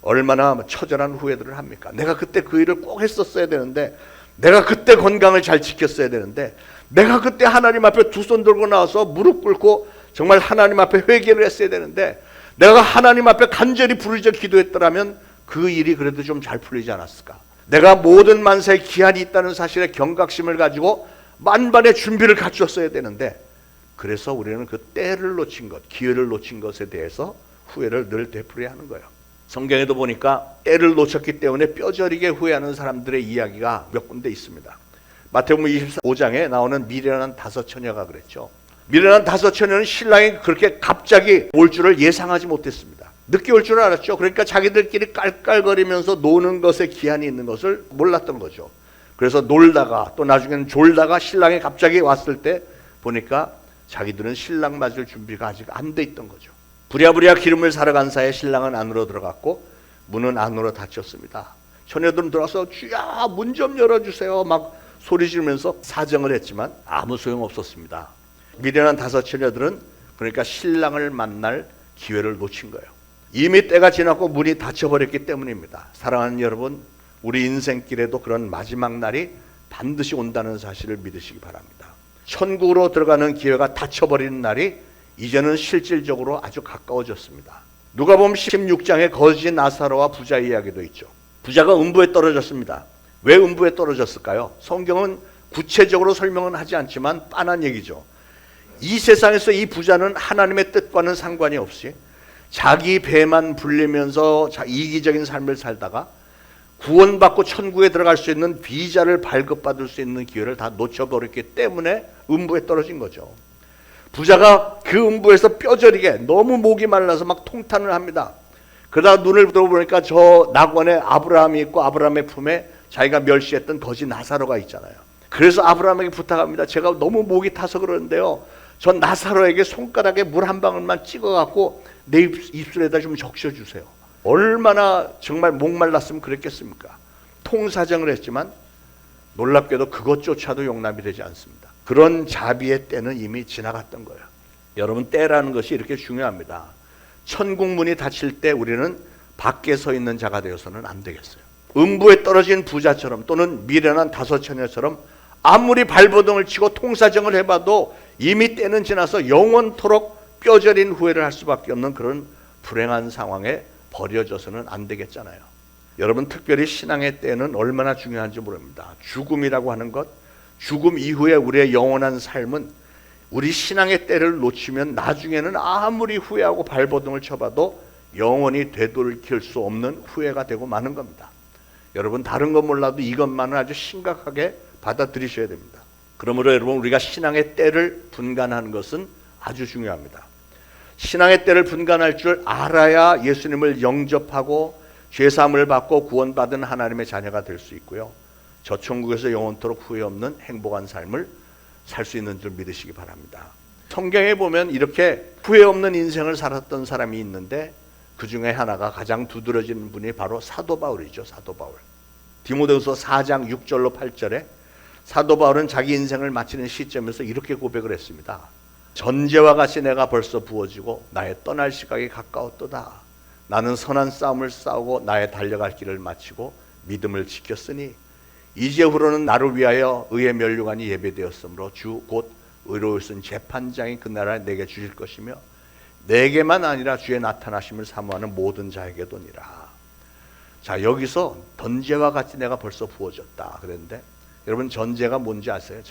얼마나 처절한 후회들을 합니까? 내가 그때 그 일을 꼭 했었어야 되는데, 내가 그때 건강을 잘 지켰어야 되는데, 내가 그때 하나님 앞에 두 손 들고 나와서 무릎 꿇고 정말 하나님 앞에 회개를 했어야 되는데, 내가 하나님 앞에 간절히 부르짖어 기도했더라면 그 일이 그래도 좀 잘 풀리지 않았을까? 내가 모든 만사에 기한이 있다는 사실에 경각심을 가지고 만반의 준비를 갖췄어야 되는데, 그래서 우리는 그 때를 놓친 것, 기회를 놓친 것에 대해서 후회를 늘 되풀이하는 거예요. 성경에도 보니까 때를 놓쳤기 때문에 뼈저리게 후회하는 사람들의 이야기가 몇 군데 있습니다. 마태복음 25장에 나오는 미련한 5처녀가 그랬죠. 미련한 5처녀는 신랑이 그렇게 갑자기 올 줄을 예상하지 못했습니다. 늦게 올 줄은 알았죠. 그러니까 자기들끼리 깔깔거리면서 노는 것에 기한이 있는 것을 몰랐던 거죠. 그래서 놀다가 또 나중에는 졸다가 신랑이 갑자기 왔을 때 보니까 자기들은 신랑 맞을 준비가 아직 안 돼 있던 거죠. 부랴부랴 기름을 사러 간 사이에 신랑은 안으로 들어갔고 문은 안으로 닫혔습니다. 처녀들은 들어와서 주야 문 좀 열어주세요 막 소리 지르면서 사정을 했지만 아무 소용없었습니다. 미련한 5처녀들은 그러니까 신랑을 만날 기회를 놓친 거예요. 이미 때가 지났고 문이 닫혀버렸기 때문입니다. 사랑하는 여러분, 우리 인생길에도 그런 마지막 날이 반드시 온다는 사실을 믿으시기 바랍니다. 천국으로 들어가는 기회가 닫혀버리는 날이 이제는 실질적으로 아주 가까워졌습니다. 누가복음 16장에 거지 나사로와 부자 이야기도 있죠. 부자가 음부에 떨어졌습니다. 왜 음부에 떨어졌을까요? 성경은 구체적으로 설명은 하지 않지만 빤한 얘기죠. 이 세상에서 이 부자는 하나님의 뜻과는 상관이 없이 자기 배만 불리면서 이기적인 삶을 살다가 구원받고 천국에 들어갈 수 있는 비자를 발급받을 수 있는 기회를 다 놓쳐버렸기 때문에 음부에 떨어진 거죠. 부자가 그 음부에서 뼈저리게 너무 목이 말라서 막 통탄을 합니다. 그러다 눈을 들어보니까 저 낙원에 아브라함이 있고 아브라함의 품에 자기가 멸시했던 거지 나사로가 있잖아요. 그래서 아브라함에게 부탁합니다. 제가 너무 목이 타서 그러는데요, 전 나사로에게 손가락에 물 한 방울만 찍어갖고 내 입술에다 좀 적셔주세요. 얼마나 정말 목말랐으면 그랬겠습니까? 통사정을 했지만 놀랍게도 그것조차도 용납이 되지 않습니다. 그런 자비의 때는 이미 지나갔던 거예요. 여러분, 때라는 것이 이렇게 중요합니다. 천국 문이 닫힐 때 우리는 밖에 서 있는 자가 되어서는 안 되겠어요. 음부에 떨어진 부자처럼 또는 미련한 다섯 처녀처럼 아무리 발버둥을 치고 통사정을 해봐도 이미 때는 지나서 영원토록 뼈저린 후회를 할 수밖에 없는 그런 불행한 상황에 버려져서는 안 되겠잖아요. 여러분, 특별히 신앙의 때는 얼마나 중요한지 모릅니다. 죽음이라고 하는 것, 죽음 이후에 우리의 영원한 삶은 우리 신앙의 때를 놓치면 나중에는 아무리 후회하고 발버둥을 쳐봐도 영원히 되돌릴 수 없는 후회가 되고 마는 겁니다. 여러분, 다른 건 몰라도 이것만은 아주 심각하게 받아들이셔야 됩니다. 그러므로 여러분, 우리가 신앙의 때를 분간하는 것은 아주 중요합니다. 신앙의 때를 분간할 줄 알아야 예수님을 영접하고 죄사함을 받고 구원받은 하나님의 자녀가 될 수 있고요, 저 천국에서 영원토록 후회 없는 행복한 삶을 살 수 있는 줄 믿으시기 바랍니다. 성경에 보면 이렇게 후회 없는 인생을 살았던 사람이 있는데 그 중에 하나가 가장 두드러지는 분이 바로 사도 바울이죠. 사도 바울. 디모데후서 4장 6절로 8절에 사도 바울은 자기 인생을 마치는 시점에서 이렇게 고백을 했습니다. 전제와 같이 내가 벌써 부어지고 나의 떠날 시각이 가까웠도다. 나는 선한 싸움을 싸우고 나의 달려갈 길을 마치고 믿음을 지켰으니 이제후로는 나를 위하여 의의 면류관이 예배되었으므로 주 곧 의로우신 재판장이 그 나라에 내게 주실 것이며 내게만 아니라 주의 나타나심을 사모하는 모든 자에게도니라. 자, 여기서 전제와 같이 내가 벌써 부어졌다 그랬는데, 여러분, 전제가 뭔지 아세요?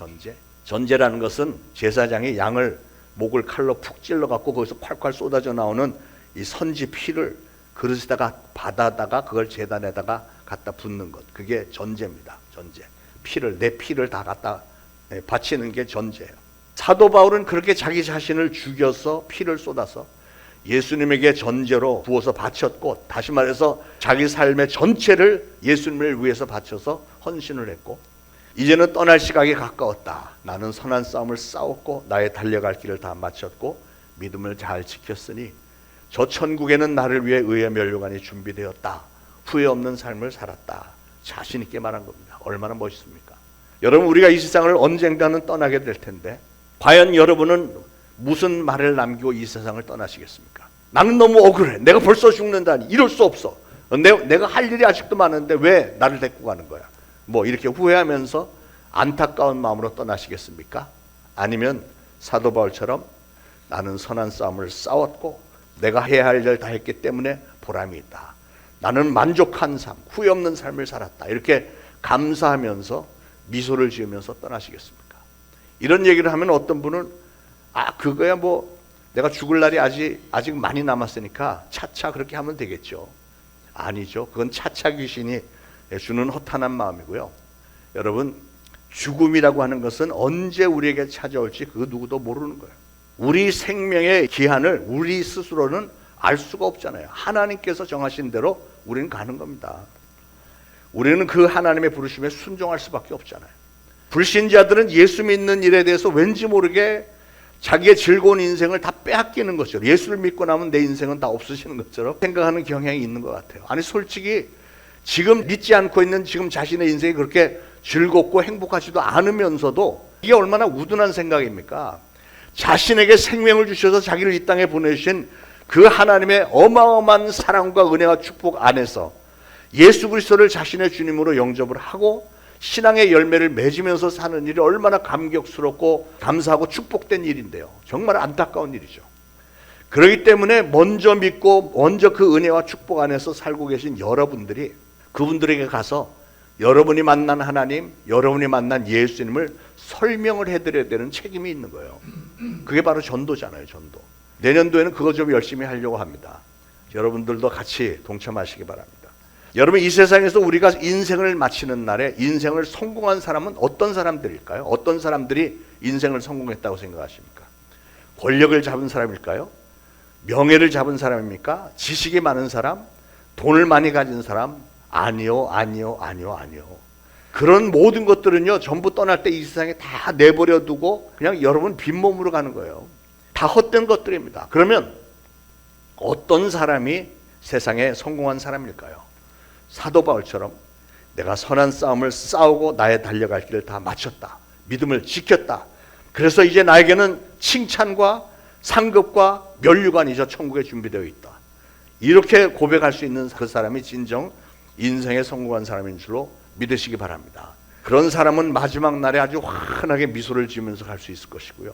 전제라는 것은 제사장이 양을 목을 칼로 푹 찔러갖고 거기서 콸콸 쏟아져 나오는 이 선지 피를 그릇에다가 받아다가 그걸 제단에다가 갖다 붓는 것, 그게 전제입니다. 전제. 내 피를 다 갖다 바치는 게 전제예요. 사도 바울은 그렇게 자기 자신을 죽여서 피를 쏟아서 예수님에게 전제로 부어서 바쳤고, 다시 말해서 자기 삶의 전체를 예수님을 위해서 바쳐서 헌신을 했고, 이제는 떠날 시각이 가까웠다. 나는 선한 싸움을 싸웠고 나의 달려갈 길을 다 마쳤고 믿음을 잘 지켰으니 저 천국에는 나를 위해 의의 면류관이 준비되었다. 후회 없는 삶을 살았다. 자신 있게 말한 겁니다. 얼마나 멋있습니까? 여러분, 우리가 이 세상을 언젠가는 떠나게 될 텐데 과연 여러분은 무슨 말을 남기고 이 세상을 떠나시겠습니까? 나는 너무 억울해. 내가 벌써 죽는다니. 이럴 수 없어. 내가 할 일이 아직도 많은데 왜 나를 데리고 가는 거야? 뭐 이렇게 후회하면서 안타까운 마음으로 떠나시겠습니까? 아니면 사도 바울처럼 나는 선한 싸움을 싸웠고 내가 해야 할 일을 다 했기 때문에 보람이 있다. 나는 만족한 삶, 후회 없는 삶을 살았다. 이렇게 감사하면서 미소를 지으면서 떠나시겠습니까? 이런 얘기를 하면 어떤 분은 그거야 뭐 내가 죽을 날이 아직 많이 남았으니까 차차 그렇게 하면 되겠죠. 아니죠. 그건 차차 귀신이 주는 허탄한 마음이고요. 여러분, 죽음이라고 하는 것은 언제 우리에게 찾아올지 그 누구도 모르는 거예요. 우리 생명의 기한을 우리 스스로는 알 수가 없잖아요. 하나님께서 정하신 대로 우리는 가는 겁니다. 우리는 그 하나님의 부르심에 순종할 수밖에 없잖아요. 불신자들은 예수 믿는 일에 대해서 왠지 모르게 자기의 즐거운 인생을 다 빼앗기는 것처럼, 예수를 믿고 나면 내 인생은 다 없어지는 것처럼 생각하는 경향이 있는 것 같아요. 아니, 솔직히 지금 믿지 않고 있는 지금 자신의 인생이 그렇게 즐겁고 행복하지도 않으면서도 이게 얼마나 우둔한 생각입니까? 자신에게 생명을 주셔서 자기를 이 땅에 보내주신 그 하나님의 어마어마한 사랑과 은혜와 축복 안에서 예수 그리스도를 자신의 주님으로 영접을 하고 신앙의 열매를 맺으면서 사는 일이 얼마나 감격스럽고 감사하고 축복된 일인데요. 정말 안타까운 일이죠. 그렇기 때문에 먼저 믿고 먼저 그 은혜와 축복 안에서 살고 계신 여러분들이 그분들에게 가서 여러분이 만난 하나님, 여러분이 만난 예수님을 설명을 해드려야 되는 책임이 있는 거예요. 그게 바로 전도잖아요. 전도. 내년도에는 그거 좀 열심히 하려고 합니다. 여러분들도 같이 동참하시기 바랍니다. 여러분, 이 세상에서 우리가 인생을 마치는 날에 인생을 성공한 사람은 어떤 사람들일까요? 어떤 사람들이 인생을 성공했다고 생각하십니까? 권력을 잡은 사람일까요? 명예를 잡은 사람입니까? 지식이 많은 사람? 돈을 많이 가진 사람? 아니요. 그런 모든 것들은요, 전부 떠날 때 이 세상에 다 내버려 두고 그냥 여러분 빈몸으로 가는 거예요. 다 헛된 것들입니다. 그러면 어떤 사람이 세상에 성공한 사람일까요? 사도 바울처럼 내가 선한 싸움을 싸우고 나의 달려갈 길을 다 마쳤다. 믿음을 지켰다. 그래서 이제 나에게는 칭찬과 상급과 면류관이 저 천국에 준비되어 있다. 이렇게 고백할 수 있는 그 사람이 진정 인생에 성공한 사람인 줄로 믿으시기 바랍니다. 그런 사람은 마지막 날에 아주 환하게 미소를 지으면서 갈 수 있을 것이고요.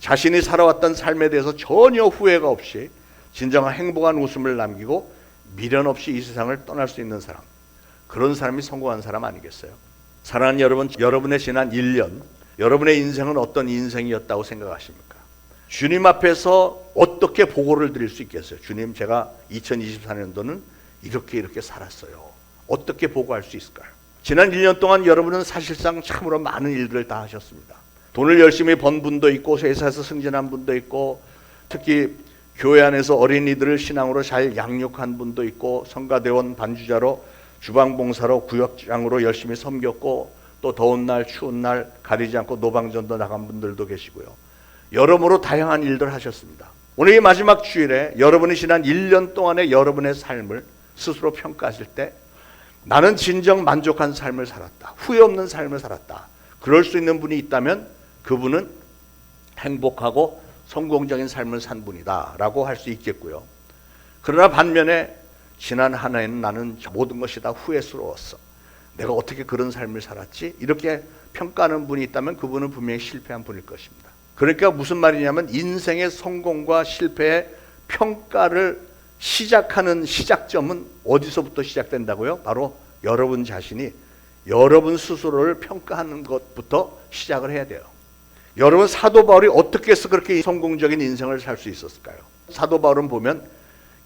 자신이 살아왔던 삶에 대해서 전혀 후회가 없이 진정한 행복한 웃음을 남기고 미련 없이 이 세상을 떠날 수 있는 사람, 그런 사람이 성공한 사람 아니겠어요? 사랑하는 여러분, 여러분의 지난 1년, 여러분의 인생은 어떤 인생이었다고 생각하십니까? 주님 앞에서 어떻게 보고를 드릴 수 있겠어요? 주님, 제가 2024년도는 이렇게 살았어요. 어떻게 보고할 수 있을까요? 지난 1년 동안 여러분은 사실상 참으로 많은 일들을 다 하셨습니다. 돈을 열심히 번 분도 있고, 회사에서 승진한 분도 있고, 특히 교회 안에서 어린이들을 신앙으로 잘 양육한 분도 있고, 성가대원 반주자로 주방봉사로 구역장으로 열심히 섬겼고, 또 더운 날 추운 날 가리지 않고 노방전도 나간 분들도 계시고요. 여러모로 다양한 일들을 하셨습니다. 오늘 이 마지막 주일에 여러분이 지난 1년 동안의 여러분의 삶을 스스로 평가하실 때, 나는 진정 만족한 삶을 살았다, 후회 없는 삶을 살았다, 그럴 수 있는 분이 있다면 그분은 행복하고 성공적인 삶을 산 분이다 라고 할 수 있겠고요. 그러나 반면에 지난 한 해는 나는 모든 것이 다 후회스러웠어, 내가 어떻게 그런 삶을 살았지, 이렇게 평가하는 분이 있다면 그분은 분명히 실패한 분일 것입니다. 그러니까 무슨 말이냐면, 인생의 성공과 실패의 평가를 시작하는 시작점은 어디서부터 시작된다고요? 바로 여러분 자신이 여러분 스스로를 평가하는 것부터 시작을 해야 돼요. 여러분, 사도 바울이 어떻게 해서 그렇게 성공적인 인생을 살 수 있었을까요? 사도 바울은 보면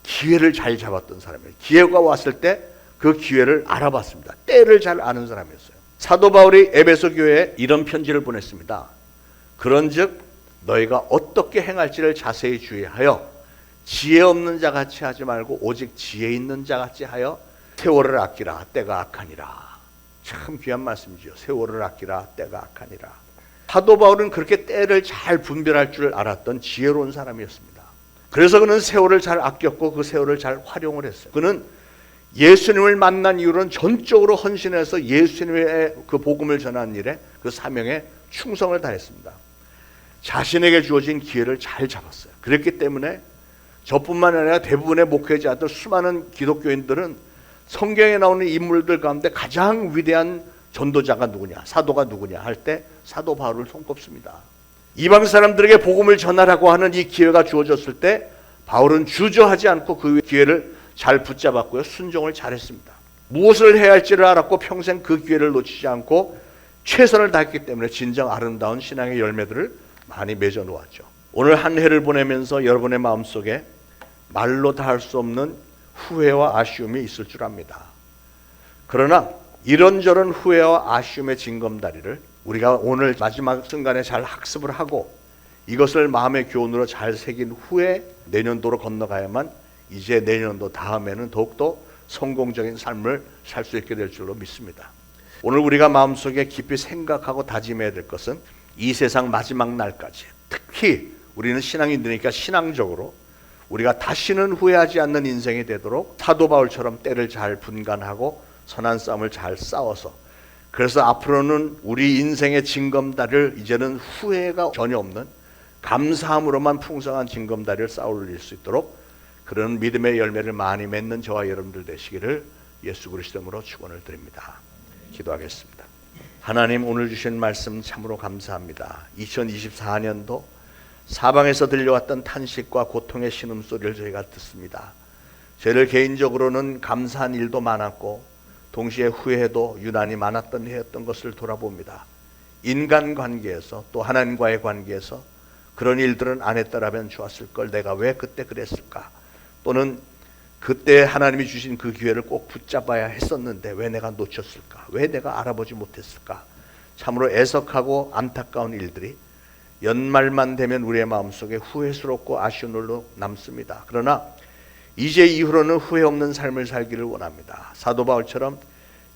기회를 잘 잡았던 사람이에요. 기회가 왔을 때 그 기회를 알아봤습니다. 때를 잘 아는 사람이었어요. 사도 바울이 에베소 교회에 이런 편지를 보냈습니다. 그런즉 너희가 어떻게 행할지를 자세히 주의하여 지혜 없는 자 같이 하지 말고 오직 지혜 있는 자 같이 하여 세월을 아끼라, 때가 악하니라. 참 귀한 말씀이죠. 세월을 아끼라, 때가 악하니라. 사도 바울은 그렇게 때를 잘 분별할 줄 알았던 지혜로운 사람이었습니다. 그래서 그는 세월을 잘 아꼈고 그 세월을 잘 활용을 했어요. 그는 예수님을 만난 이후로는 전적으로 헌신해서 예수님의 그 복음을 전하는 일에, 그 사명에 충성을 다했습니다. 자신에게 주어진 기회를 잘 잡았어요. 그랬기 때문에 저뿐만 아니라 대부분의 목회자들, 수많은 기독교인들은 성경에 나오는 인물들 가운데 가장 위대한 전도자가 누구냐, 사도가 누구냐 할 때 사도 바울을 손꼽습니다. 이방 사람들에게 복음을 전하라고 하는 이 기회가 주어졌을 때 바울은 주저하지 않고 그 기회를 잘 붙잡았고요. 순종을 잘했습니다. 무엇을 해야 할지를 알았고 평생 그 기회를 놓치지 않고 최선을 다했기 때문에 진정 아름다운 신앙의 열매들을 많이 맺어 놓았죠. 오늘 한 해를 보내면서 여러분의 마음속에 말로 다 할 수 없는 후회와 아쉬움이 있을 줄 압니다. 그러나 이런저런 후회와 아쉬움의 징검다리를 우리가 오늘 마지막 순간에 잘 학습을 하고 이것을 마음의 교훈으로 잘 새긴 후에 내년도로 건너가야만 이제 내년도 다음에는 더욱더 성공적인 삶을 살 수 있게 될 줄로 믿습니다. 오늘 우리가 마음속에 깊이 생각하고 다짐해야 될 것은 이 세상 마지막 날까지, 특히 우리는 신앙인들이니까 신앙적으로 우리가 다시는 후회하지 않는 인생이 되도록 사도 바울처럼 때를 잘 분간하고 선한 싸움을 잘 싸워서, 그래서 앞으로는 우리 인생의 징검다리를 이제는 후회가 전혀 없는 감사함으로만 풍성한 징검다리를 쌓아 올릴 수 있도록 그런 믿음의 열매를 많이 맺는 저와 여러분들 되시기를 예수 그리스도 이름으로 축원을 드립니다. 기도하겠습니다. 하나님, 오늘 주신 말씀 참으로 감사합니다. 2024년도 사방에서 들려왔던 탄식과 고통의 신음소리를 저희가 듣습니다. 저희들 개인적으로는 감사한 일도 많았고 동시에 후회도 유난히 많았던 해였던 것을 돌아봅니다. 인간관계에서 또 하나님과의 관계에서 그런 일들은 안 했더라면 좋았을 걸, 내가 왜 그때 그랬을까, 또는 그때 하나님이 주신 그 기회를 꼭 붙잡아야 했었는데 왜 내가 놓쳤을까, 왜 내가 알아보지 못했을까, 참으로 애석하고 안타까운 일들이 연말만 되면 우리의 마음속에 후회스럽고 아쉬운 일로 남습니다. 그러나 이제 이후로는 후회 없는 삶을 살기를 원합니다. 사도 바울처럼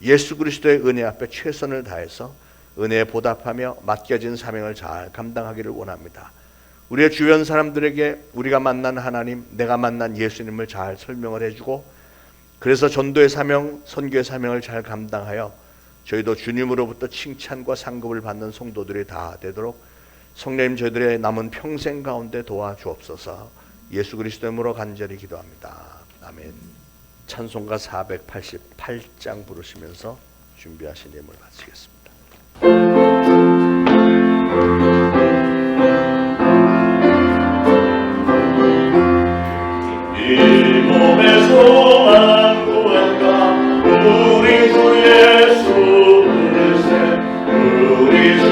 예수 그리스도의 은혜 앞에 최선을 다해서 은혜에 보답하며 맡겨진 사명을 잘 감당하기를 원합니다. 우리의 주변 사람들에게 우리가 만난 하나님, 내가 만난 예수님을 잘 설명을 해주고 그래서 전도의 사명, 선교의 사명을 잘 감당하여 저희도 주님으로부터 칭찬과 상급을 받는 성도들이 다 되도록 성령님 저희들의 남은 평생 가운데 도와주옵소서. 예수 그리스도의 이름으로 간절히 기도합니다. 아멘. 찬송가 488장 부르시면서 준비하신 예물 마치겠습니다. 이 몸의 소망 구원가 우리 주 예수 부르세 우리 주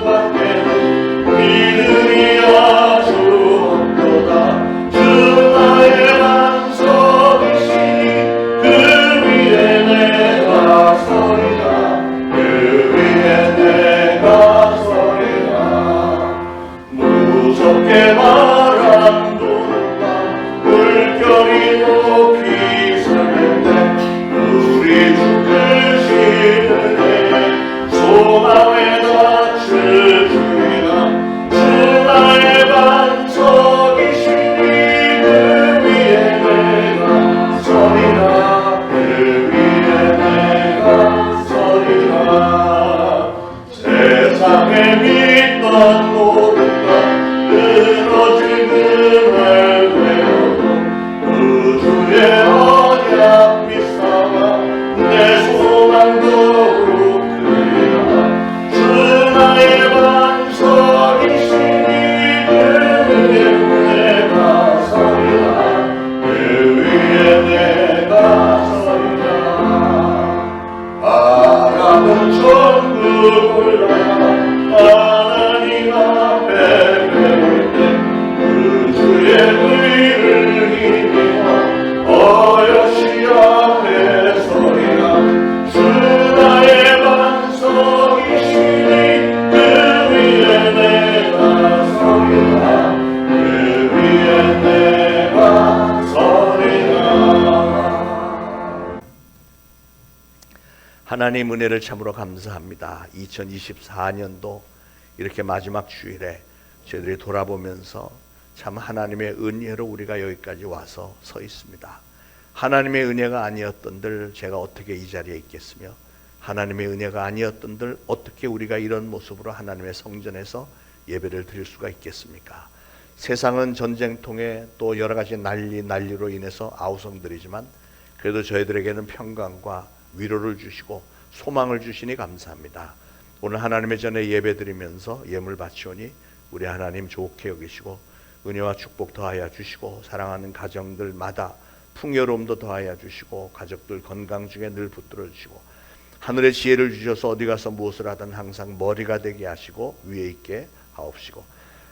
예수밖에는 믿음이 아주 없도다. 주 나의 반석이시니 그 위에 내가 서리라 그 위에 내가 서리라. 무섭게 바람 물결이 높이 서는데 우리 주 크시는 소망에 낮추리라. 주 나의 반석이시니 그 위에 내가 서리라 그 위에 내가 서리라. 세상에 믿던 모든 것 끊어질 그날 주의 언약 믿사가 내 소망도 그리라. 주 나의 반석이시니 그 위에 내가 서리라 그 위에 내가 서리라. 바람은 전부 올라가 하나님 앞에 배울 때 그 주의 의를 힘입어 어여시 앞에 서리라. 주 나의 반석이시니 그 위에 내가 서리라 그 위에 내가 서리라. 하나님 은혜를 참으로 감사합니다. 2024년도 이렇게 마지막 주일에 저희들이 돌아보면서 참 하나님의 은혜로 우리가 여기까지 와서 서 있습니다. 하나님의 은혜가 아니었던들 제가 어떻게 이 자리에 있겠으며, 하나님의 은혜가 아니었던들 어떻게 우리가 이런 모습으로 하나님의 성전에서 예배를 드릴 수가 있겠습니까? 세상은 전쟁통에 또 여러 가지 난리로 인해서 아우성들이지만 그래도 저희들에게는 평강과 위로를 주시고 소망을 주시니 감사합니다. 오늘 하나님의 전에 예배 드리면서 예물 바치오니 우리 하나님 좋게 여기시고 은혜와 축복 더하여 주시고 사랑하는 가정들마다 풍요로움도 더하여 주시고 가족들 건강 중에 늘 붙들어 주시고 하늘의 지혜를 주셔서 어디 가서 무엇을 하든 항상 머리가 되게 하시고 위에 있게 하옵시고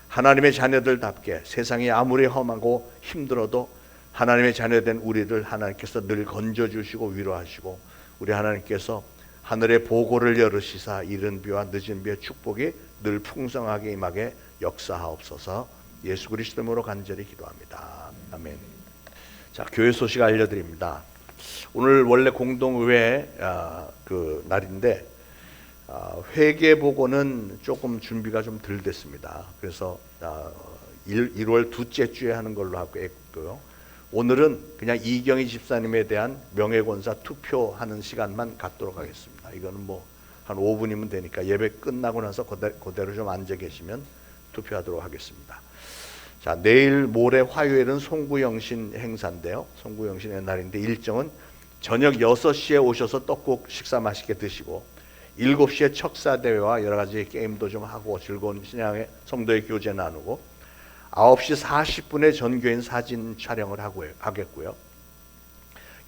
하나님의 자녀들답게 세상이 아무리 험하고 힘들어도 하나님의 자녀된 우리를 하나님께서 늘 건져주시고 위로하시고 우리 하나님께서 하늘의 보고를 열으시사 이른 비와 늦은 비의 축복이 늘 풍성하게 임하게 역사하옵소서. 예수 그리스도 이름으로 간절히 기도합니다. 아멘. 자, 교회 소식 알려드립니다. 오늘 원래 공동의회 그 날인데 회계 보고는 조금 준비가 좀 덜 됐습니다. 그래서 1월 둘째 주에 하는 걸로 하고 했고요. 오늘은 그냥 이경희 집사님에 대한 명예권사 투표하는 시간만 갖도록 하겠습니다. 이거는 뭐 한 5분이면 되니까 예배 끝나고 나서 그대로 좀 앉아 계시면 투표하도록 하겠습니다. 자, 내일 모레 화요일은 송구영신 행사인데요. 송구영신의 날인데 일정은 저녁 6시에 오셔서 떡국 식사 맛있게 드시고 7시에 척사대회와 여러 가지 게임도 좀 하고 즐거운 신앙의 성도의 교제 나누고 9시 40분에 전교인 사진 촬영을 하겠고요.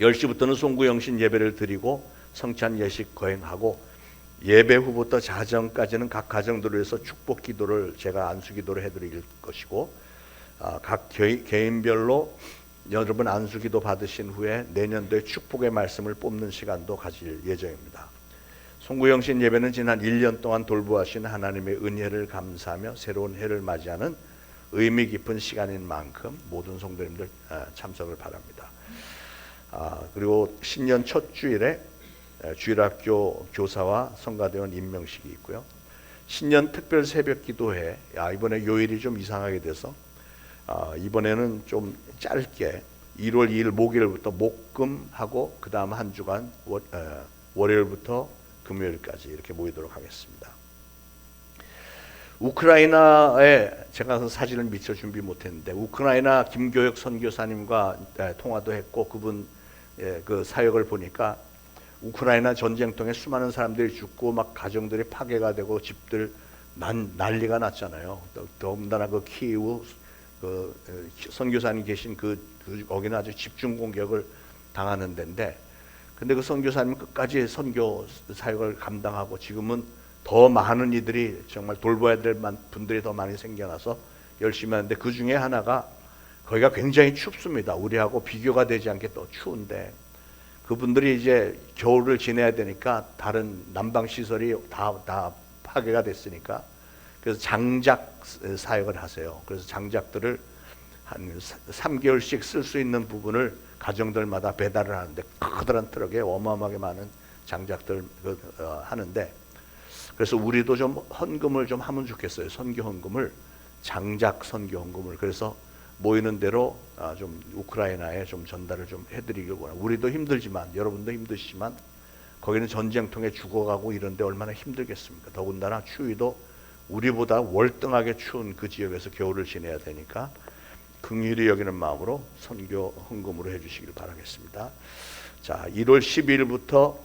10시부터는 송구영신 예배를 드리고 성찬 예식 거행하고 예배 후부터 자정까지는 각 가정들을 위해서 축복 기도를 제가 안수 기도를 해드릴 것이고 각 개인별로 여러분 안수 기도 받으신 후에 내년도에 축복의 말씀을 뽑는 시간도 가질 예정입니다. 송구영신 예배는 지난 1년 동안 돌보아신 하나님의 은혜를 감사하며 새로운 해를 맞이하는 의미 깊은 시간인 만큼 모든 성도님들 참석을 바랍니다. 그리고 신년 첫 주일에 주일학교 교사와 성가대원 임명식이 있고요. 신년 특별 새벽 기도회, 이번에 요일이 좀 이상하게 돼서 이번에는 좀 짧게 1월 2일 목요일부터 목금하고 그 다음 한 주간 월요일부터 금요일까지 이렇게 모이도록 하겠습니다. 우크라이나에 제가 사진을 미처 준비 못했는데 우크라이나 김교혁 선교사님과 통화도 했고 그분 그 사역을 보니까 우크라이나 전쟁통에 수많은 사람들이 죽고 막 가정들이 파괴가 되고 집들 난리가 났잖아요. 더군다나 그 키이우 그 선교사님 계신 거기는 아주 집중 공격을 당하는 데인데, 근데 그 선교사님은 끝까지 선교 사역을 감당하고 지금은 더 많은 이들이 정말 돌봐야 될 분들이 더 많이 생겨나서 열심히 하는데, 그 중에 하나가 거기가 굉장히 춥습니다. 우리하고 비교가 되지 않게 또 추운데 그분들이 이제 겨울을 지내야 되니까 다른 난방 시설이 다 파괴가 됐으니까 그래서 장작 사역을 하세요. 그래서 장작들을 한 3개월씩 쓸 수 있는 부분을 가정들마다 배달을 하는데 커다란 트럭에 어마어마하게 많은 장작들 하는데, 그래서 우리도 좀 헌금을 좀 하면 좋겠어요. 선교 헌금을, 장작 선교 헌금을. 그래서 모이는 대로 좀 우크라이나에 좀 전달을 좀 해드리길 원합니다. 우리도 힘들지만, 여러분도 힘드시지만 거기는 전쟁통에 죽어가고 이런데 얼마나 힘들겠습니까? 더군다나 추위도 우리보다 월등하게 추운 그 지역에서 겨울을 지내야 되니까 긍휼히 여기는 마음으로 선교 헌금으로 해주시길 바라겠습니다. 자, 1월 12일부터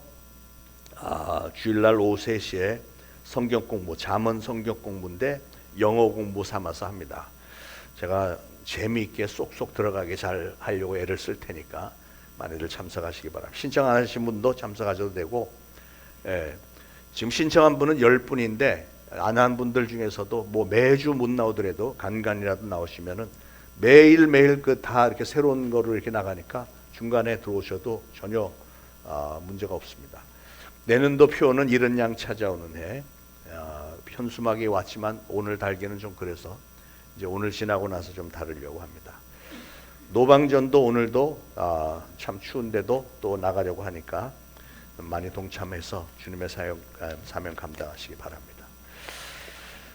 주일날 오후 3시에 성경 공부, 잠언 성경 공부인데 영어 공부 삼아서 합니다. 제가 재미있게 쏙쏙 들어가게 잘 하려고 애를 쓸 테니까 많이들 참석하시기 바랍니다. 신청 안 하신 분도 참석하셔도 되고, 지금 신청한 분은 10분인데 안 한 분들 중에서도 뭐 매주 못 나오더라도 간간이라도 나오시면은 매일매일 다 이렇게 새로운 거로 이렇게 나가니까 중간에 들어오셔도 전혀 문제가 없습니다. 내년도 표는 이른 양 찾아오는 해. 현수막이 왔지만 오늘 달기는 좀 그래서 이제 오늘 지나고 나서 좀 다루려고 합니다. 노방전도 오늘도 참 추운데도 또 나가려고 하니까 많이 동참해서 주님의 사명 감당하시기 바랍니다.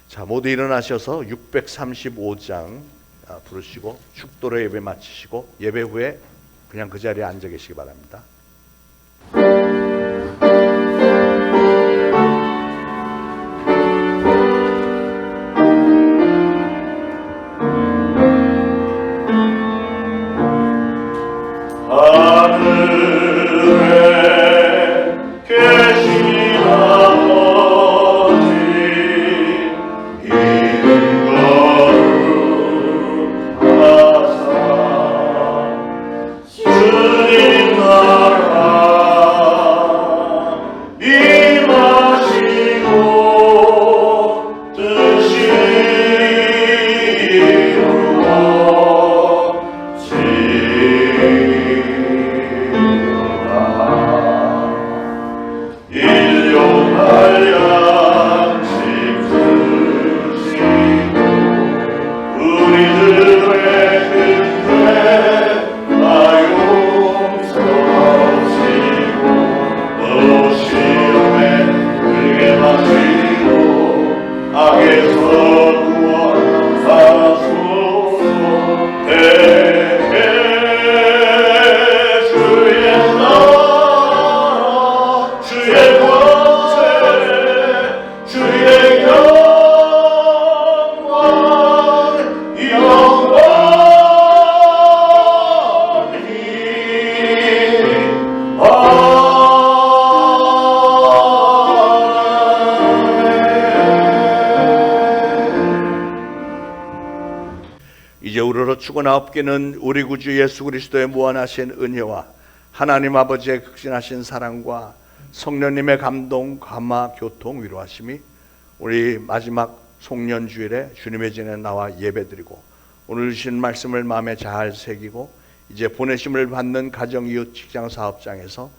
자, 모두 일어나셔서 635장 부르시고 축도로 예배 마치시고 예배 후에 그냥 그 자리에 앉아 계시기 바랍니다. 이제 우러러 축원하옵기는 우리 구주 예수 그리스도의 무한하신 은혜와 하나님 아버지의 극진하신 사랑과 성령님의 감동, 감화, 교통, 위로하심이 우리 마지막 송년주일에 주님의 전에 나와 예배드리고 오늘 주신 말씀을 마음에 잘 새기고 이제 보내심을 받는 가정, 이웃, 직장, 사업장에서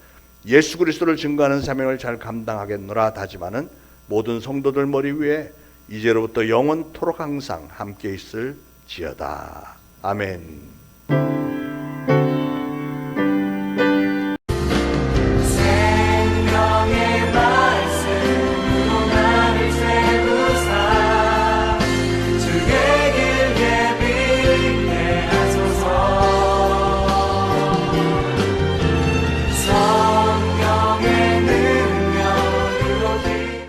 예수 그리스도를 증거하는 사명을 잘 감당하겠노라 다짐하는 모든 성도들 머리 위에 이제로부터 영원토록 항상 함께 있을 지어다. 아멘.